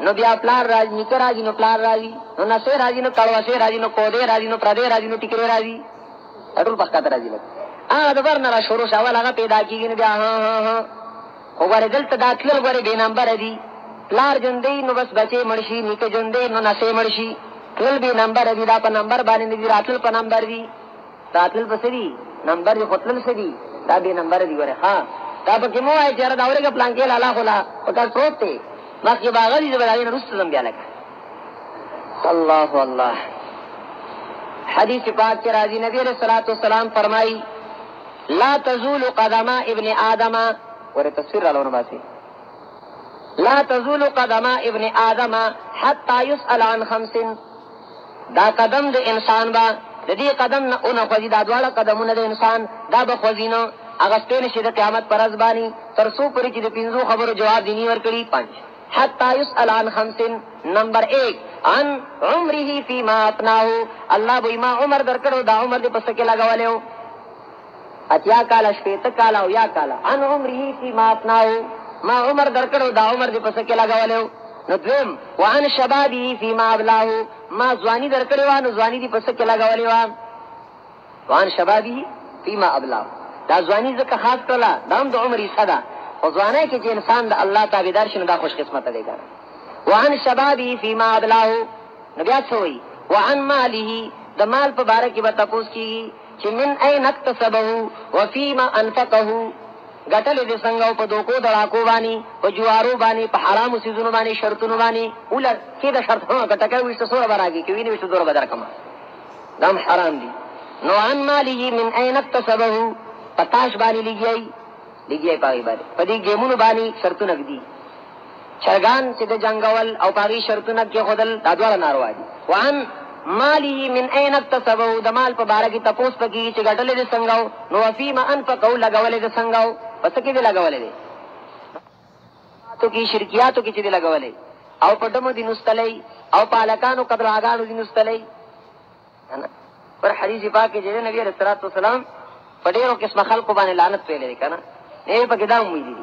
نو بیا پلار راځي نکر راځي نو پلار راځي نو نسه راځي نو کړواسه راځي نو کوده راځي نو پردې راځي نو ټیکره راځي اټول پخته راځي د ورنه را شروع شاول هغه پیدا کیږي نو بیا ها خو غره دلته داخل غره به نمبر دی پلار جندې نو بس بچي مرشي نیکه جندې نو نسه مرشي ټول به نمبر دی دا په نمبر باندې دی راتل په نمبر دی راتل په سری نمبر دی خپل سری دا به نمبر دی غره ها دا په کومهای چر دا اورګه پلان کې لالا خلا پکړ پروت دی مخکې باغلی دی بلای رسول بیا لک الله حدیث پاک کې راځي نبی رسول الله والسلام فرمایي لا تزول قدم ابن آدم ور تصویر راولونه باسي لا تزول قدم ابن آدم حتى يسأل عن خمس دا قدم د انسان با د دې قدم نه اون خوځي دا دواړه قدمونه د انسان دا به خوځینو هغه ستنه شي د قیامت پر ورځ باندې تر څو پرې چې د پینځو خبرو جواب دیني ورکړي 5 حتى يسأل عن خمس نمبر 1 عن عمره فيما افناه الله به ما عمر درکړو دا عمر دې پس کې لګولیو اتیا کالا شپیت کالا او یا کالا عن عمره فيما افناه ما عمر درکړو دا عمر دې پس کې لګولیو نو دویم وعن شبابه فيما ابلاه ما ځواني درکړو نو ځواني دې پس کې لګولیو وعن شبابه فيما ابلاه دا ځواني ځکه خاص کړه دا د عمر صدا او ځواني کې چې انسان د الله تابعدار شنو دا خوش قسمت دی ګره وعن شبابه فيما ابلاه نو بیا څه وایي وعن ماله د مال په باره کې به تاسو کیږي چې من اين اكتسبه وفيما انفقه ګټل دې څنګه په دوکو دړاکو باندې په جوارو باندې په حرامو سيزونو باندې شرطونو باندې ولر کې دا شرط هغه ګټکه وي څه سره راګي کې ویني څه دور بدر کما دام حرام دي نو عن ماله من اين اكتسبه پتاش باندې لګي پاغي باندې په دې ګیمونو باندې شرطونه دي چرګان چې د جنگول او پاغي شرطونه کې خدل دا ډول ناروا دي وان مالی من اين اكتسبه د مال په باره کې تپوس پکې چې ګټلې دي څنګه نو فيما انفقوا لګولې دي څنګه پس کې دي لګولې دي تو کې شرکیاتو کې چې دي لګولې او په دمو دي نستلې او پالکانو قدر اغانو دي نستلې پر حدیث پاک کې چې نبی رسول الله والسلام په ډیرو قسم خلکو باندې لعنت ویلې کنه نه په کې دا امید دي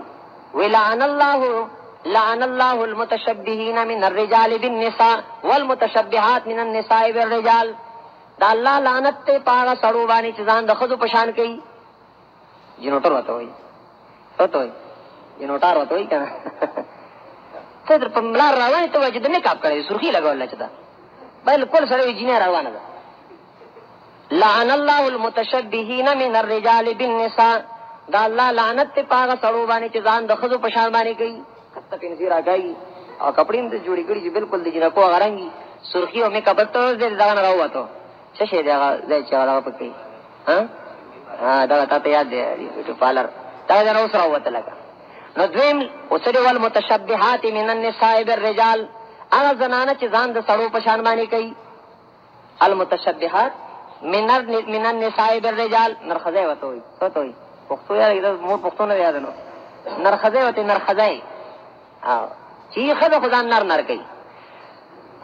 لعن الله المتشبهين من الرجال بالنساء والمتشبهات من النساء بالرجال دا الله لعنت ته پاغه سړو باندې چې ځان د خزو پشان کوي جنوټر وته وي جنوټار وته وي کنه ته در په ملار روانه ته وځي د نکاح کړې سرخی لګول چې دا بالکل سره جنې روانه ده لعن الله المتشبهين من الرجال بالنساء دا الله لعنت ته پاغه سړو باندې چې ځان د خزو پشان باندې کوي کته پینځي راګي او کپڑین د جوړی کړي چې بالکل د جنکو غرانګي سرخی او میک اپ ته دې ځان راوته څه شي دا ځای چې راو پکې ها دا ته یاد دی بیوټی پارلر دا جن اوس راوته لگا. نو دویم اوسره ول متشبهات من النساء بالرجال، هغه زنانه چې ځان د سړو په شان باندې کوي. المتشبهات من النساء بالرجال، نرخزه وته وي څه وي پښتو یا مور پښتو نه یاد نو نرخزه وته نرخزه او چې خدای خدای نر کوي.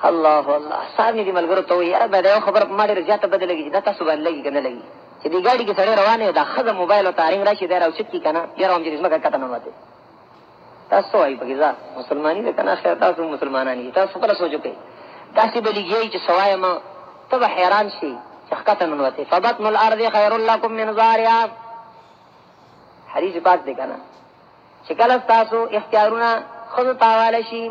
الله الله سامي دي ملګرو ته یاره به دا خبر ما ډېر زیاته بدلېږي دا تاسو باندې لګي کنه لګي چې دی ګاډي کې سړی روانه دا خزه موبایل او تارینګ راشي دا راوچت کی کنه یاره هم دې زما کته نه ماته تاسو وايي پکې ځا مسلمانۍ ده کنه خیر تاسو مسلمانانی تاسو پر سوچو کوي تاسو بلګي چې سوای ما ته حیران شي چې کته نه وته فبطن الارض خير لكم من ظاهرها حدیث پاک دی کنه چې کله تاسو اختیارونه خود تاواله شي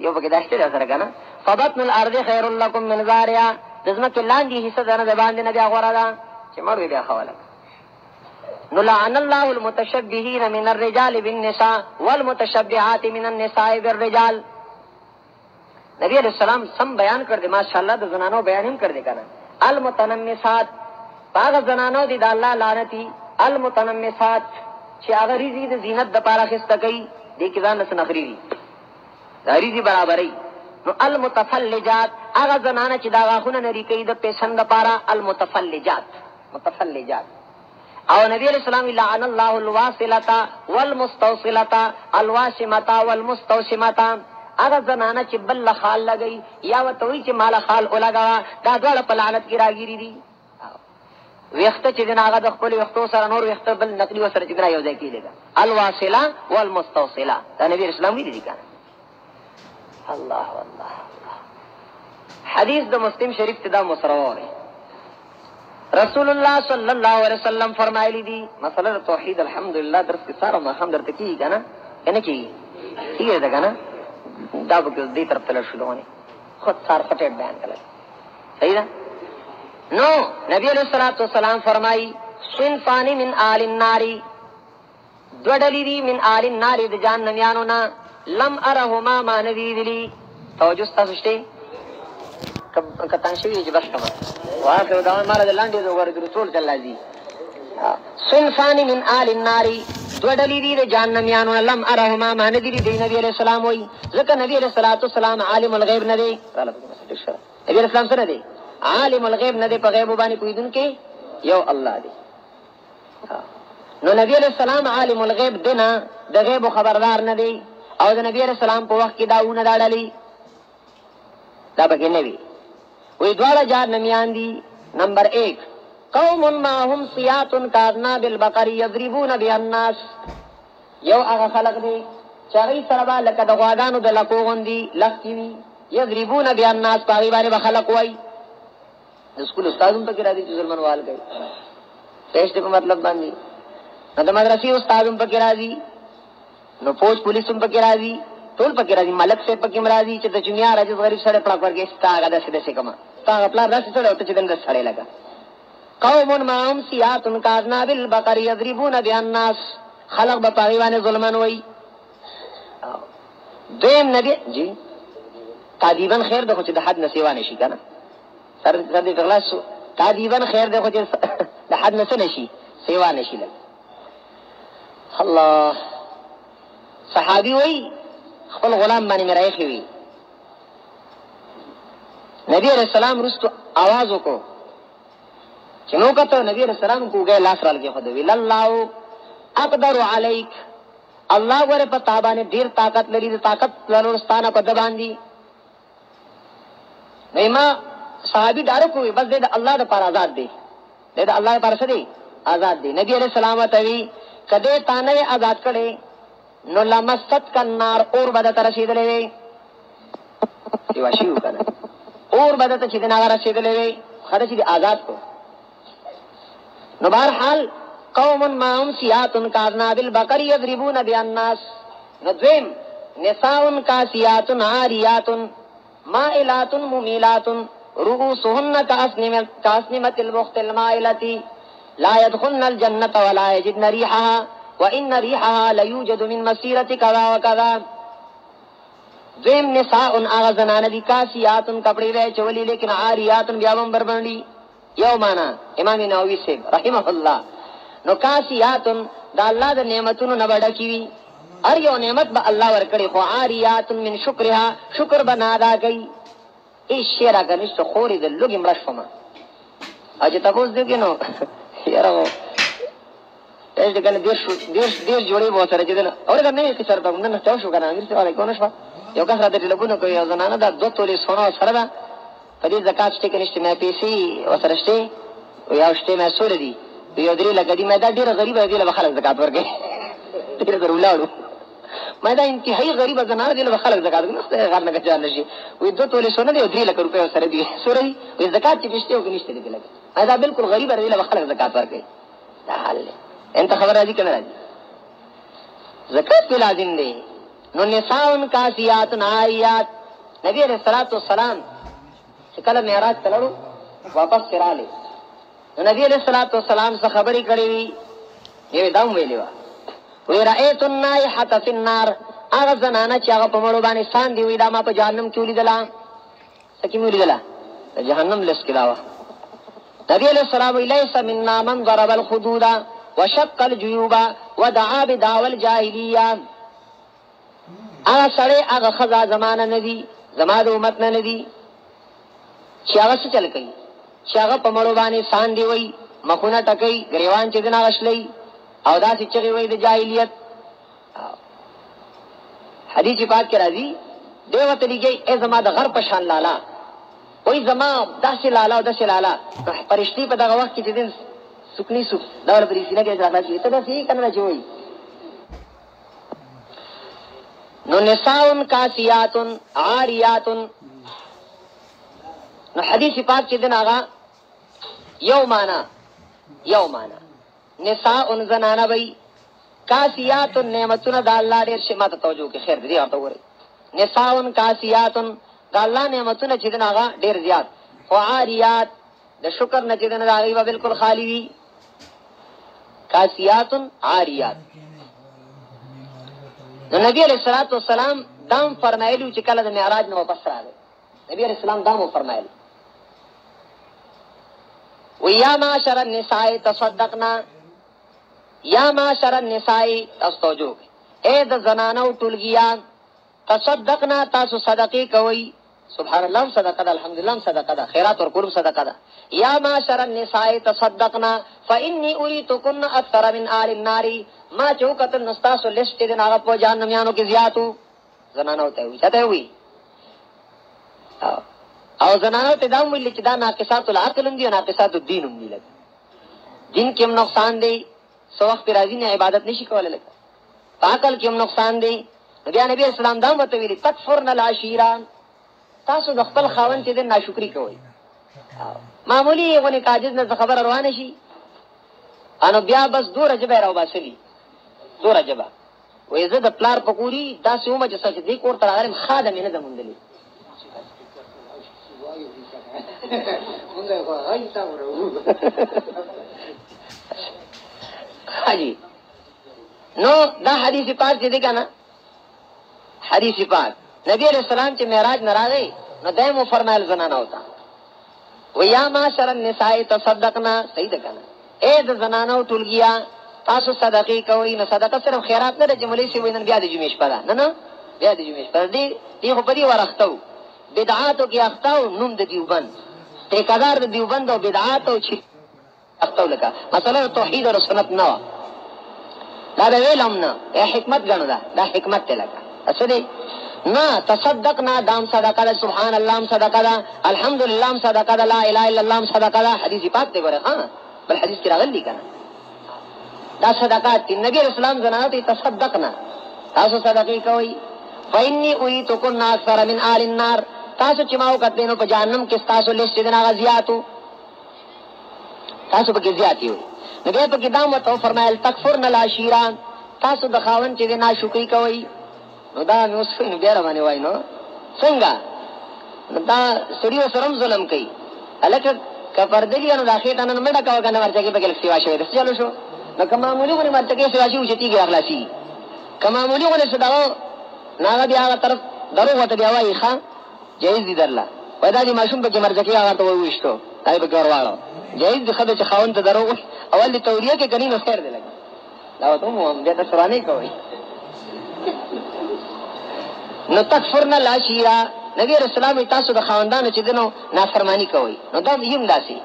یو پکې داشته سره کنه فبطن الارض خير لكم من ظاهرها دزمه کې لاندې حصہ درنه باندې نه بیا غوړه ده چې مړ بیا خواله. نو لعن الله المتشبهين من الرجال بالنساء والمتشبهات من النساء بالرجال. نبی علیہ السلام سم بیان کړ دې ماشاءالله د زنانو بیان هم کړ دې کنه. المتنمسات هغه زنانو دي د الله لعنتی، المتنمسات چې هغه ریزي د زینت د پاره خسته کوي دې کې ځان نه نخري دي ریزي برابرۍ. نو المتفلجات هغه زنانه چې دا غاخونه نری کوي د پیسند لپاره، المتفلجات متفلجات. او نبی علیہ السلام لعن الله الواصلة والمستوصلة الواشمة والمستوشمة هغه زنانه چې بل خال لګي یا وتوي چې مال خال ولګا دا ډول په لعنت کې راګيري دي. وخت چې دغه د خپل وختو سره نور وخت بل نقلي وسره چې یو ځای کېږي الواصلة والمستوصلة دا نبی اسلام ویلي دي. الله الله حدیث د مسلم شریف ته دا مسروه رسول الله صلی الله علیه وسلم فرمایلی دي مسله توحید الحمدلله درس کې سره ما هم درته کیږي کنه کنه کیږي دا کنه دا به دې طرف ته شروع خود سار پټ بیان کړل صحیح ده. نو نبی علیہ الصلوۃ والسلام فرمایي صنفان من آل النار دوړلې دي من آل النار د جهنميانو نه لم ارهما ما ندیدلی توجه تاسو شته کتان شوی چې بس کما واخه دا ماره د لاندې د ور رسول صلی الله علیه صنفان من آل النار دوړلې دي د جهنميانو لم ارهما ما ندیدلی دی نبی علیہ السلام وای ځکه نبی علیہ الصلوۃ والسلام عالم الغیب نه دی. نبی علیہ السلام سره دی عالم الغیب نه دی په غیب باندې کویدونکې یو الله دی. نو نبی علیہ السلام عالم الغیب دنا د غیب خبردار نه دی او د نبی رسول الله په وخت کې داونه داړلې دا به نه وي. وی دواړه جهنميان دي. نمبر 1 قوم ما هم سيات كاذنا بالبقر يضربون بها الناس. یو هغه خلق دي چې هغه سره لکه د غواګانو د لکو غوندي لختي يضربون بها الناس په باندې به خلق وای. د سکول استادون په کې راځي چې ظلمنوال کوي پېښ دې په مطلب باندې نو د مدرسې استادون په کې راځي نو فوج پولیس هم پکې راځي ټول پکې راځي ملک سے پکې راځي چې د دنیا راځي غریب سره پړک ورګي ستاګه د سده څخه ما تا خپل راځي سره او ته چې دنګ سره لگا. قوم معهم سيات كاذنا بالبقر يضربون بها الناس خلق په پاغي باندې ظلمن وای. دیم نبی جی تعذيبا خیر د خو چې د حد نه سیوا نشي کنه سر دې غلاس تعذيبا خیر د خو چې د حد نه نشي سیوا نشي لګ. الله صحابي وای خپل غلام باندې مرایخي وی نبی علیہ السلام رستو आवाज وکړو چې نو کته نبی علیہ السلام کوګه لاس رال کې خدای ویل الله اقدر علیک الله ور په تابانه ډیر طاقت لري د طاقت لرلو ستانه په د باندې نیما صحابي ډارو کوي بس د الله د پر آزاد دی د الله پر څه دی آزاد دی. نبی علیہ السلام ته وی کده تانه آزاد کړي نو لمست کنار اور بدت رسیدلې وي دیوا شیو کنه اور بدت چې دنا رسیدلې وي خدای چې آزاد کو. نو بهر حال قوم ما هم سيات كاذنا بالبقر يضربون بها الناس. نو دویم نساء كاسيات عاريات مائلات مميلات رؤوسهن كأسنمة البخت المائلة لا يدخلن الجنة ولا يجدن ريحها وان ريحها لا يوجد من مسيرة كذا وكذا. ذم نساء اغزنان دي کاسیات کپڑے وے چولی لیکن عاریات بیا بمبر بنلی یو معنا امام نووي سے رحمه الله. نو کاسیات د الله د نعمتونو نه به ډکې وي. هر یو نعمت به الله ورکړي، خو عاریات من شکرها، شکر به نه ادا کوي. هېڅ شی راکړه نشته، خورې د لږې مړه شومه. او چې تپوس دی وکړي نو یاره چې که نه دېرش جوړې به ورسره چې دی نو اورېده نه وي سره ته نن چا شو که نه امیر صاحب علیکم نه شوه. یو کس راته ټېلیفون کوي، یو زنانه ده 2 تولې سونه ورسره ده، په دې زکات شته که نشته، مې پیسې ورسره شتې، یو شتې مې سوله دي، یو 3 لکه دي. مې دا ډېره غریبه دې له به خلک زکات ورکوي. ډېره در ولاړو مې دا انتهایي غریبه زنانه دې له به خلک زکات ورکوي، غر نه ګچار نه شي. وایي 2 تولې سونه دي او 3 لکه روپۍ ورسره دي، سوره دي. وایي زکات چې پې شته او که نشته دې کې لګي. مې دا بلکل غریبه دې له به خلک زکات ورکوي. دا حال دی. انت خبر راځي که نه راځي؟ زکات پې لازم دی. نو نساء کاسیات عاریات. نبی علیہ الصلوۃ والسلام چې کله معراج ته لاړو واپس راغلی، نو نبی علیہ الصلوۃ والسلام څه خبرې کړې وي؟ یې دا هم ویلې وه، وی رأیت النائحة فی النار. هغه زنانه چې هغه په مړو باندې ساندې وي، دا ما په جهنم کې ولیدله. څه کې مې ولیدله؟ د جهنم لس کې دا وه. نبی علیہ السلام وی لیس منا من ضرب الخدود وشق الجیوب ودعا بدعوى الجاهلیه. هغه سړی هغه ښځه زمانه نه دي، زما د امت نه دي چې هغه څه چل کوي، چې هغه په مړو باندې ساندې وي، مخونه ټکوي، ګریوان چې دنه غشلی او داسې چغې وایي د جاهلیت. حدیث پاک کې راځي، دی ورته لیکي ای زما د غر په شان لالا، وایي زما داسې لالا او داسې لالا. فرشتې په دغه وخت کې چې دین سکني سوک دا ورته په سینه کې راځي، ته داسې یې که نه چې وایي. نو نساء کاسیات عاریات. نو حدیث پاک چې دین هغه یو معنا نساء زنانه وی، کاسیات نعمتونه د الله ډېر شي. ما ته توجه کې خیر دې ورته وګورئ. نساء کاسیات د الله نعمتونه چې دین هغه ډېر زیات، خو عاریات د شکر نه چې دین د هغې به بلکل خالی وي. کاسیات عاریات. نو نبی علیہ الصلوۃ والسلام دام فرمایلو چې کله د معراج نه واپس راغی، نبی علیہ السلام دام فرمایل، ویا معاشر النساء تصدقنا. یا معاشر النساء استوجو، اے د زنانو ټولګیا، تصدقنا تاسو صدقې کوئ. سبحان الله صدقه ده، الحمدلله صدقه ده، خیرات ورکول صدقه ده. یا معاشر النساء تصدقنا فإني أريتكن أكثر من آل النار. ما چوکتن نستاسو لسٹ دن آغا پو جہنمیانو کی زیادو. زنانو تے ہوئی چاہتے ہوئی او زنانو تے دام ہوئی لچ دا ناقصات العقل ہم دی و ناقصات الدین ہم دی لگا. دین کیم نقصان دی، سو وقت پر رازی نے عبادت نشی کولے لگا، عقل کیم نقصان دی. نبی اسلام دام وطویلی تکفرن العشیران، تاسو د خپل خاوند چې دین ناشکری کوي. معمولی غونې کاجز نه خبر روانه شي، انو بیا بس دوره جبه راو باسلی، دوره جبه وې زه د پلار پکوري داسې ومه چې څه دې کور ته راغلم خاده مې نه ده موندلې. حاجی نو دا حدیث پاک چې دی که نه، حدیث پاک نبی علیہ السلام چې معراج نه راغی نو دایمو فرمایل زنانه وته، ویا معاشر النساء تصدقنا. صحیح ده که نه؟ اے د زنانو ټولګیا تاسو صدقې کوئ. نو صدقه صرف خیرات نه ده چې مولوي صاحب وایي نن بیا د جمعې شپه ده، نه بیا د جمعې شپه ده. دې خو په دې ور اخته و، بدعاتو کې اخته و، نوم د دیوبند ټیکهدار د دیوبند او بدعات او چې اخته و. لکه مسله توحید او سنت نه وه، دا د ویل هم نه، حکمت ګڼو ده، دا حکمت دی. لکه څه دی نه تصدقنا دام صدقه ده، سبحان الله صدقه ده، الحمدلله صدقه ده، لا اله الا الله صدقه ده. حدیث پاک دی ګوره، ها بل حدیث کې راغلی کنه دا صدقات. نبی اسلام زنانو ته تصدقنا تاسو صدقې کوئ. فإني أريتكن أكثر من آل النار. تاسو چې ما وکړې نو په جهنم کې تاسو لست دین هغه زیاتو، تاسو پکې زیات یو. نبی پکې دا وته فرمایل تکفرن العشیران، تاسو د خاوند چې ناشکری کوئ. نو دا مې اوس نو بیا روانې وای نو څنګه دا سړي سره ظلم کوي. هلکه که پردلي نو دا خېټه نن منډه کوه که نه مرچکې پکې لږ سیوا شوی ده چلو شو. نو که معمولي غونې مرچکې سیوا شي اوچتېږي اخلاصي، که معمولي غونې څه دغه نو هغه بیا هغه طرف دروغ ورته بیا وایي ښه جایز دي درله. وایي دا دې ماشوم پکې مرچکې هغه ته وویشتو دا یې پکې ور واړو، جایز دي ښه ده چې خاوند ته دروغ اول دې توریه کې کني نو خیر دی. لګي دا ته مو بیا ته سورانه کوي نو تکفرن العشیرہ نبی رسول الله تاسو د خاوندانو چې دنو نافرمانی کوي نو دا یم داسي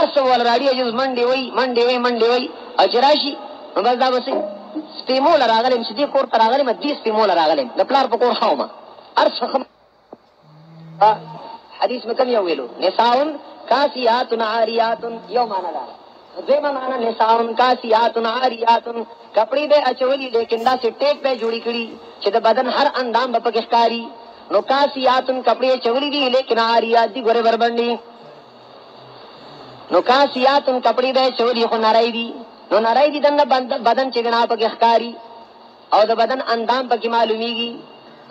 ارسو ول راډیو جز منډي وای اجراشي نو بس دا وسی سپیمول راغلم چې دې کور ته راغلم دې سپیمول راغلم د پلار په کور خاومه ارسو حدیث میں کم یو ویلو نساؤن کاسیات عاریات یو مانا دا دویمہ مانا نساؤن کاسیات عاریات کپڑی بے اچولی لیکن دا سے ٹیک بے جوڑی کری چھ دا بدن ہر اندام با پکشکاری نو کاسیات کپڑی چولی دی لیکن عاریات دی گورے بربندی نو کاسیات کپڑی بے چولی خو نرائی دی نو نرائی دی دن بدن چھ دنا پکشکاری او دا بدن اندام پکی معلومی گی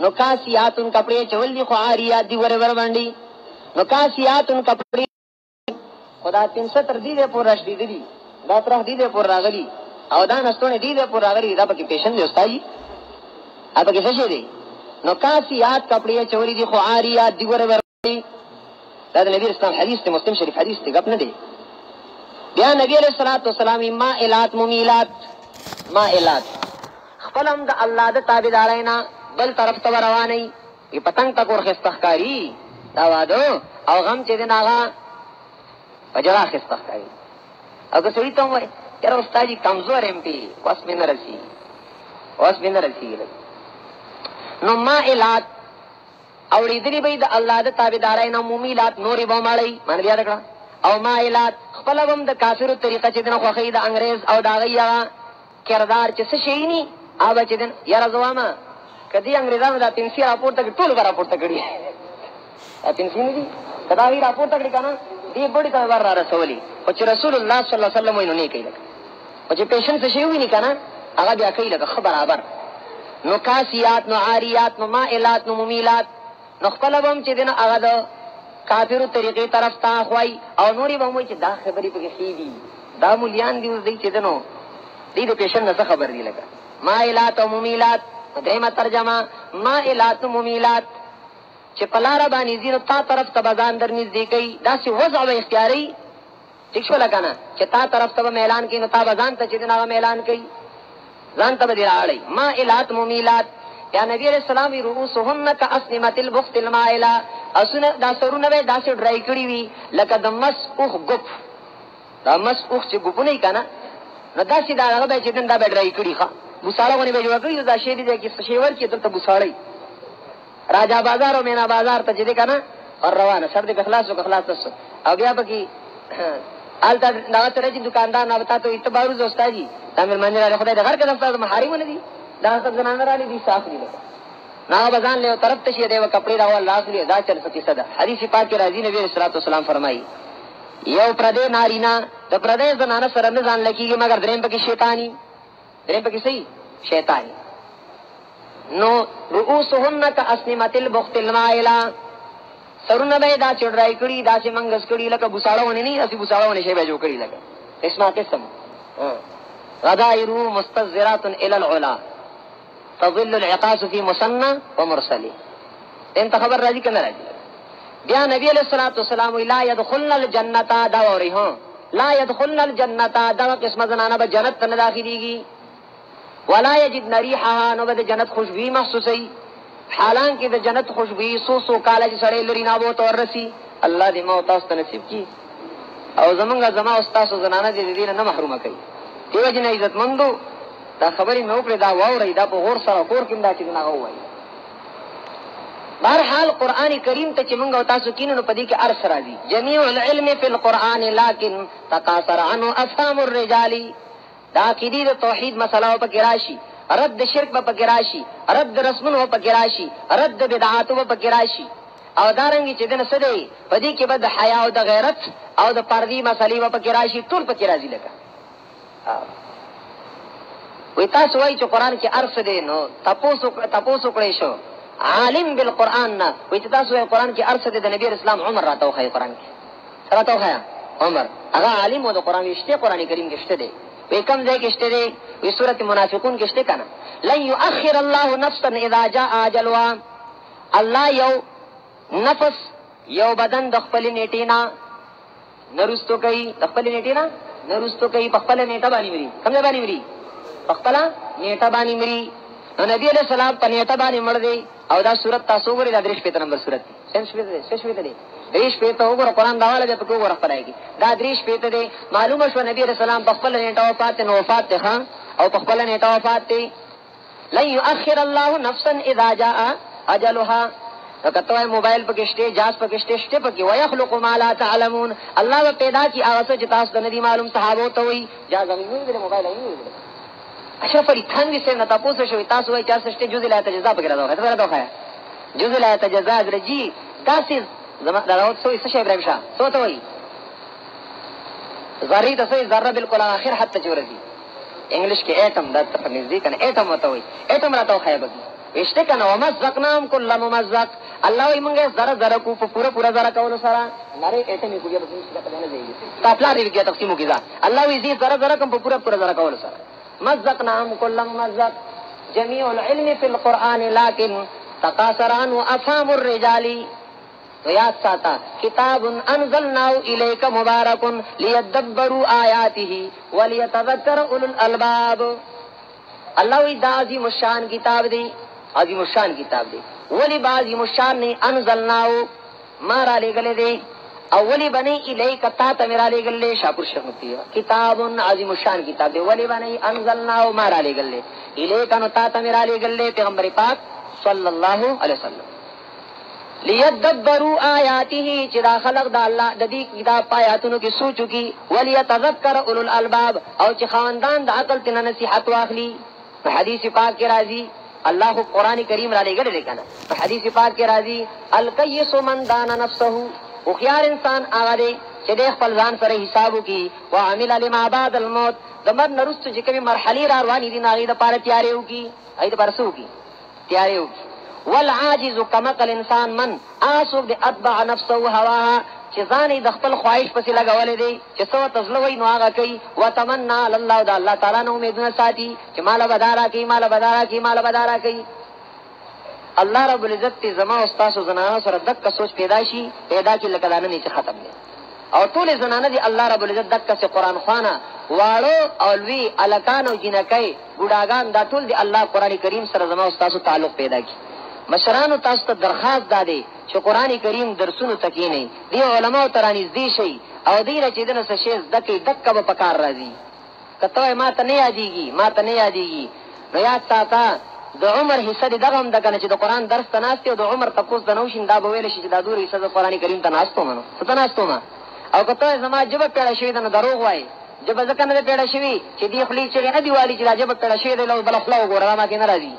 نو کاسیات کپڑی چول دی خو عاریات دی گورے بربندی نو کاسیاتن کپڑی خدا 370 دی دے پور رشدی دی دا ترخ دی دے پور راغلی او دا نستون دی دے پور راغلی دا پکی پیشن دی استاجی اپا کی سشے دی نو کاسیات کپڑی چولی دی خو عاریات دی گورے بربندی دا نبی اسلام حدیث تی مسلم شریف حدیث تی گپ ندی بیا نبی علیہ السلام مائلات ممیلات مائلات خپلم دا اللہ دا تابدارینا بل طرف تا روانی یہ پتنگ تک اور خستخکاری دا وادو او غم چې دین آغا وجرا خستخ کئی او که سوڑی تاوم یرا استاجی کمزور ام پی واس میں نرسی نو مائلات اوڑی دلی بید اللہ دا تابدارائی نا مومیلات نوری بومالی مانا بیا دکڑا او مائلات خپلوم دا کافر طریقہ چی دن خوخی دا انگریز او دا غی کردار چی سشینی آبا چی دن یرا زواما کدی انگریزان دا پنسی راپورٹ تک طول با راپورٹ تکڑی پنسی نہیں دی کداوی راپورٹ تکڑی کانا دی بڑی تنظر را رسولی وچی رسول اللہ صلی اللہ علیہ وسلم وینو نہیں کئی لگا وچی پیشن سشیوی نہیں کانا آغا بیا کئی لگا خبر آبر نو کاسیات نو عاریات نو مائلات نو ممیلات نو خپلبم چی دن آغا دا کافر طریقی طرف تا خوائی او نوری باموی چی دا خبری پکی خیدی دا مولیان دی دی چی دنو دی دا پیشن نسا خبر دی لگا مائلات و ممیلات دیمہ ترجمہ مائلات و ممیلات چی پلارا بانی زینو تا طرف تا بزان در نزدی کئی دا سی وضع و اختیاری ٹھیک شو لکانا چی تا طرف تا میلان کی نو تا بزان تا چی دن میلان کئی زان تا بدر آڑی مائلات ممیلات یا نبی علیہ السلام رؤوسهن کا اسنمت البخت المائلہ اسن دا سرونوے دا سی ڈرائی کری وی لکا دا مسعوخ گپ دا مسعوخ چی گپو نہیں کنا نو دا سی دا غبے چی دن دا بے ڈرائی کری خوا بوساڑا گونی بے جوا کری دا شیدی دے کی شیور کی دلتا بوساڑی راجا بازار و مینا بازار تا جدے کنا اور روانا سر دے کخلاص و کخلاص تسو او بیا پکی آلتا داغت رجی دکاندار نابتا تو اتبارو دوستا جی تامر منجر آلی خدای دا غر کدفتا تو محاری مندی دا سب زنانر آلی دی صاف لی لگا ناغ بزان لے و طرف تشید و کپڑی راوال لاغ لی دا چل سکی صدا حدیث پاک کی رازی نبی صلی اللہ علیہ وسلم فرمائی یو پردے نارینا دا پردے زنانا سر نزان لکی گی مگر درین پکی شیطانی درین پکی صحیح شیطانی نو رؤوسهن کا اسنمت البخت المائلہ سرون بے دا چڑرائی کری دا سے منگس کری لکا بساڑا ہونے نہیں اسی بساڑا ہونے شے بیجو کری لگا اسما قسم غدائرو مستزرات الالعلا تظل العقاس فی مسنہ ومرسلی انت خبر راجی کنا راجی بیا نبی علیہ السلام لا يدخلن الجنتا داوری ہوں لا يدخلن الجنتا دا قسم زنانا با جنت تن داخلی گی ولا یجد نریحها نو بد جنت خوشبوئی محسوسی حالانکہ دا جنت خوشبوئی سو کالج سڑے لری نابو تو رسی اللہ دی موت است نصیب کی او زمانگا زمان استاس و زنانا دی دین نہ محروم کئی دیو جن عزت مندو دا خبری میں اوپر دا واو رہی دا پا غور سر کور کم دا چیزنا گوائی بہرحال قرآن کریم تا چمنگا تاسو کینو پدی کے عرص را دی جمیع العلم فی القرآن لیکن تقاصر عنو افہام الرجالی دا عقیدی دا توحید مسئلہ پا گراشی رد شرک پا گراشی رد رسمن پا گراشی رد بدعاتو پا گراشی او دارنگی چی دن صدی پدی کے بد حیاء دا غیرت او دا پردی مسئلی پا گراشی طول پا گرازی لگا وی تاسو وای چې قرآن کې عرص دی نو تپوسو کړی شو عالم بالقرآن نا وی تاسو وای قرآن کې عرص دی د نبی اسلام عمر راتو خی قرآن کې راتو خی عمر هغه عالم و د قرآن وشته قرآن کریم کې شته دی وی کم ځای کې شته دی وی سورۃ منافقون کې شته کنه لن یؤخر الله نفسا اذا جاء اجلها الله یو نفس یو بدن د خپل نیټینا نرستو کوي د خپل نیټینا نرستو کوي په خپل نیټه باندې وری کوم ځای باندې وری خپل نیټه باندې مري. نو نبی علیہ السلام په نیټه باندې مړ دی او دا سورۃ تاسو وګورئ دا 3 نمبر سورۃ دی. څه شوی دی 3 وګورئ قرآن دا والا به په وګورئ خپلایږي دا 3 دی. معلومه شو نبی علیہ السلام په خپل نیټه وفات نو وفات ته او په خپل نیټه وفات دی. لن يؤخر الله نفسا اذا جاء اجلها. کته موبایل پکې شته جاز پکې شته پکې ويخلق ما لا تعلمون. الله به پیدا کی هغه څه چې تاسو ته ندي معلوم. صحابه ته وي جاز غوښنه دې موبایل نه اشرف علی تھانوی سے نہ تاسو شوی تاسو وای 400 جزء لا تجزا پکې راځو ته راځو جزء لا تجزا درجی تاسو زما دراوت سوې څه شی ابراهیم شاه سو ته وای ذری ته سوې ذره بالکل اخر حتی چورځي انګلیش کې اټم د تفنیزي کنه اټم وته وای اټم راته خایبه اشته کنه ومزقنام کل ممزق. الله وي مونږه ذره ذره کو په پورا ذره کول سره نری اټم یې کوګه په څه نه دی تاسو لري کې تقسیم کیږي. الله وي دې ذره ذره کوم په پورا ذره کول سره مزقناهم كل ممزق. جميع العلم في القرآن لكن تقاصر عنه أفهام الرجال. ويات ساتا كتاب أنزلناه إليك مبارك ليدبروا آياته وليتذكر أولو الألباب. الله وی دا عظیم الشان کتاب دی عظیم الشان کتاب دی ولی با عظیم الشان نے انزلناه مارا لے گلے دی اولی بنی الیک تا ته میرا لے گلے شاپور شمتی کتاب عظیم الشان کتاب دی ولی بنی انزلناه مارا لے گلے الیک نو تا ته میرا لے گلے پیغمبر پاک صلی الله علیه وسلم لیدبروا آیاته چې دا خلق د الله د دې کتاب آیاتونو کې سوچو کی وليتذكر اولو الالباب او چې خواندان د عقل تنه نصیحت واخلي. حدیث پاک کې راځي الله قرآن کریم را لګړي لیکنه حدیث پاک کې راځي الکیس من دان نفسه. او خيار انسان هغه دی چې د خپل ځان سره حساب وکي او عمل لما بعد الموت. د مرګ وروسته چې کومه مرحله را روانې دي ناغي د پاره تیارې وکي اې د پاره سوکي تیارې وکي. والعاجز کمقل انسان من اسوک د اتبع نفسه هواها چې ځان د خپل خواهش پسې لګولې دی چې څو تزلوي نو هغه کوي وتمنى الله د الله تعالی نو امیدونه ساتي چې مال بدارا کوي مال بدارا کوي. الله رب العزت زما او تاسو زنانه سره دک سوچ پیدا کی لکه دانه نه ختم نه او ټول زنانه دي الله رب العزت دک سے قران خوانه واړو او لوی الکان او جنکای ګډاګان دا ټول دي الله قران کریم سره زما او تاسو تعلق پیدا کی. مشرانو تاسو ته درخواست دادې چې قران کریم درسونو تکې نه دی علماء ترانیز دی شي او دی رچې دنه څه شی دکې دک به پکار راځي. کته ما ته نه یادېږي نو یاد ساته د عمر حصہ دغه هم دغه چې د قران درس تناسته او د عمر تپوس د نوشین دا به ویل شي چې دا دوی حصہ د قران کریم تناسته منو ستناسته ما او کته زما جبه پیړه شوی د دروغ وای جبه ځکه نه پیړه شوی چې دی خلی چې نه دیوالی چې جبه پیړه شوی د لو بل خپل وګوره ما کې ناراضي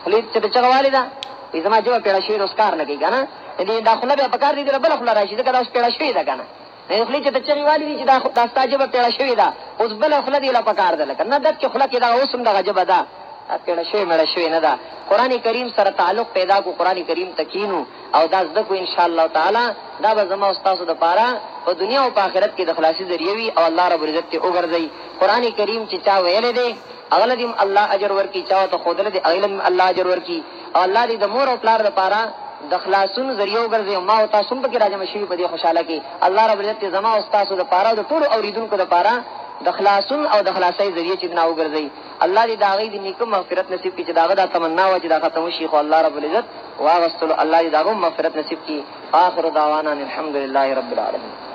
خلی چې چغوالی دا زما جبه پیړه شوی روزګار نه کوي کنه دې داخله به پکار دي بل خپل راشي دا اوس پیړه شوی دا کنه نه خلی چې چغوالی دي چې دا تاجبه پیړه شوی دا اوس بل خپل دی لا پکار ده کنه دک خپل کې دا اوس هم دا جبه دا اکړه شوی مړ شوی نه دا قران کریم سره تعلق پیدا کو قران کریم تکینو او دا زده کو ان شاء الله تعالی دا به زما استاد د پاره په دنیا او په آخرت کې د خلاصي ذریعہ وي او الله رب عزت ته وګرځي. قران کریم چې چا ویل دی اغلدیم الله اجر ورکی چا ته خودل دی اغلم الله اجر ورکی او الله دې د مور او پلار د پاره د خلاصون ذریعہ وګرځي. ما او تاسو په کې راځم شي په دې خوشاله کې الله رب عزت زما استاد د پاره د ټول اوریدونکو د پاره د خلاصون او د خلاصي ذریعہ چې بنا وګرځي. الله دې داغي دې نیکه مغفرت نصیب کړي چې داغه د تمنا و چې دا ختم شي خو الله رب العزت واغستلو الله دې داغه مغفرت نصیب کړي. اخر دعوانا الحمدلله رب العالمین.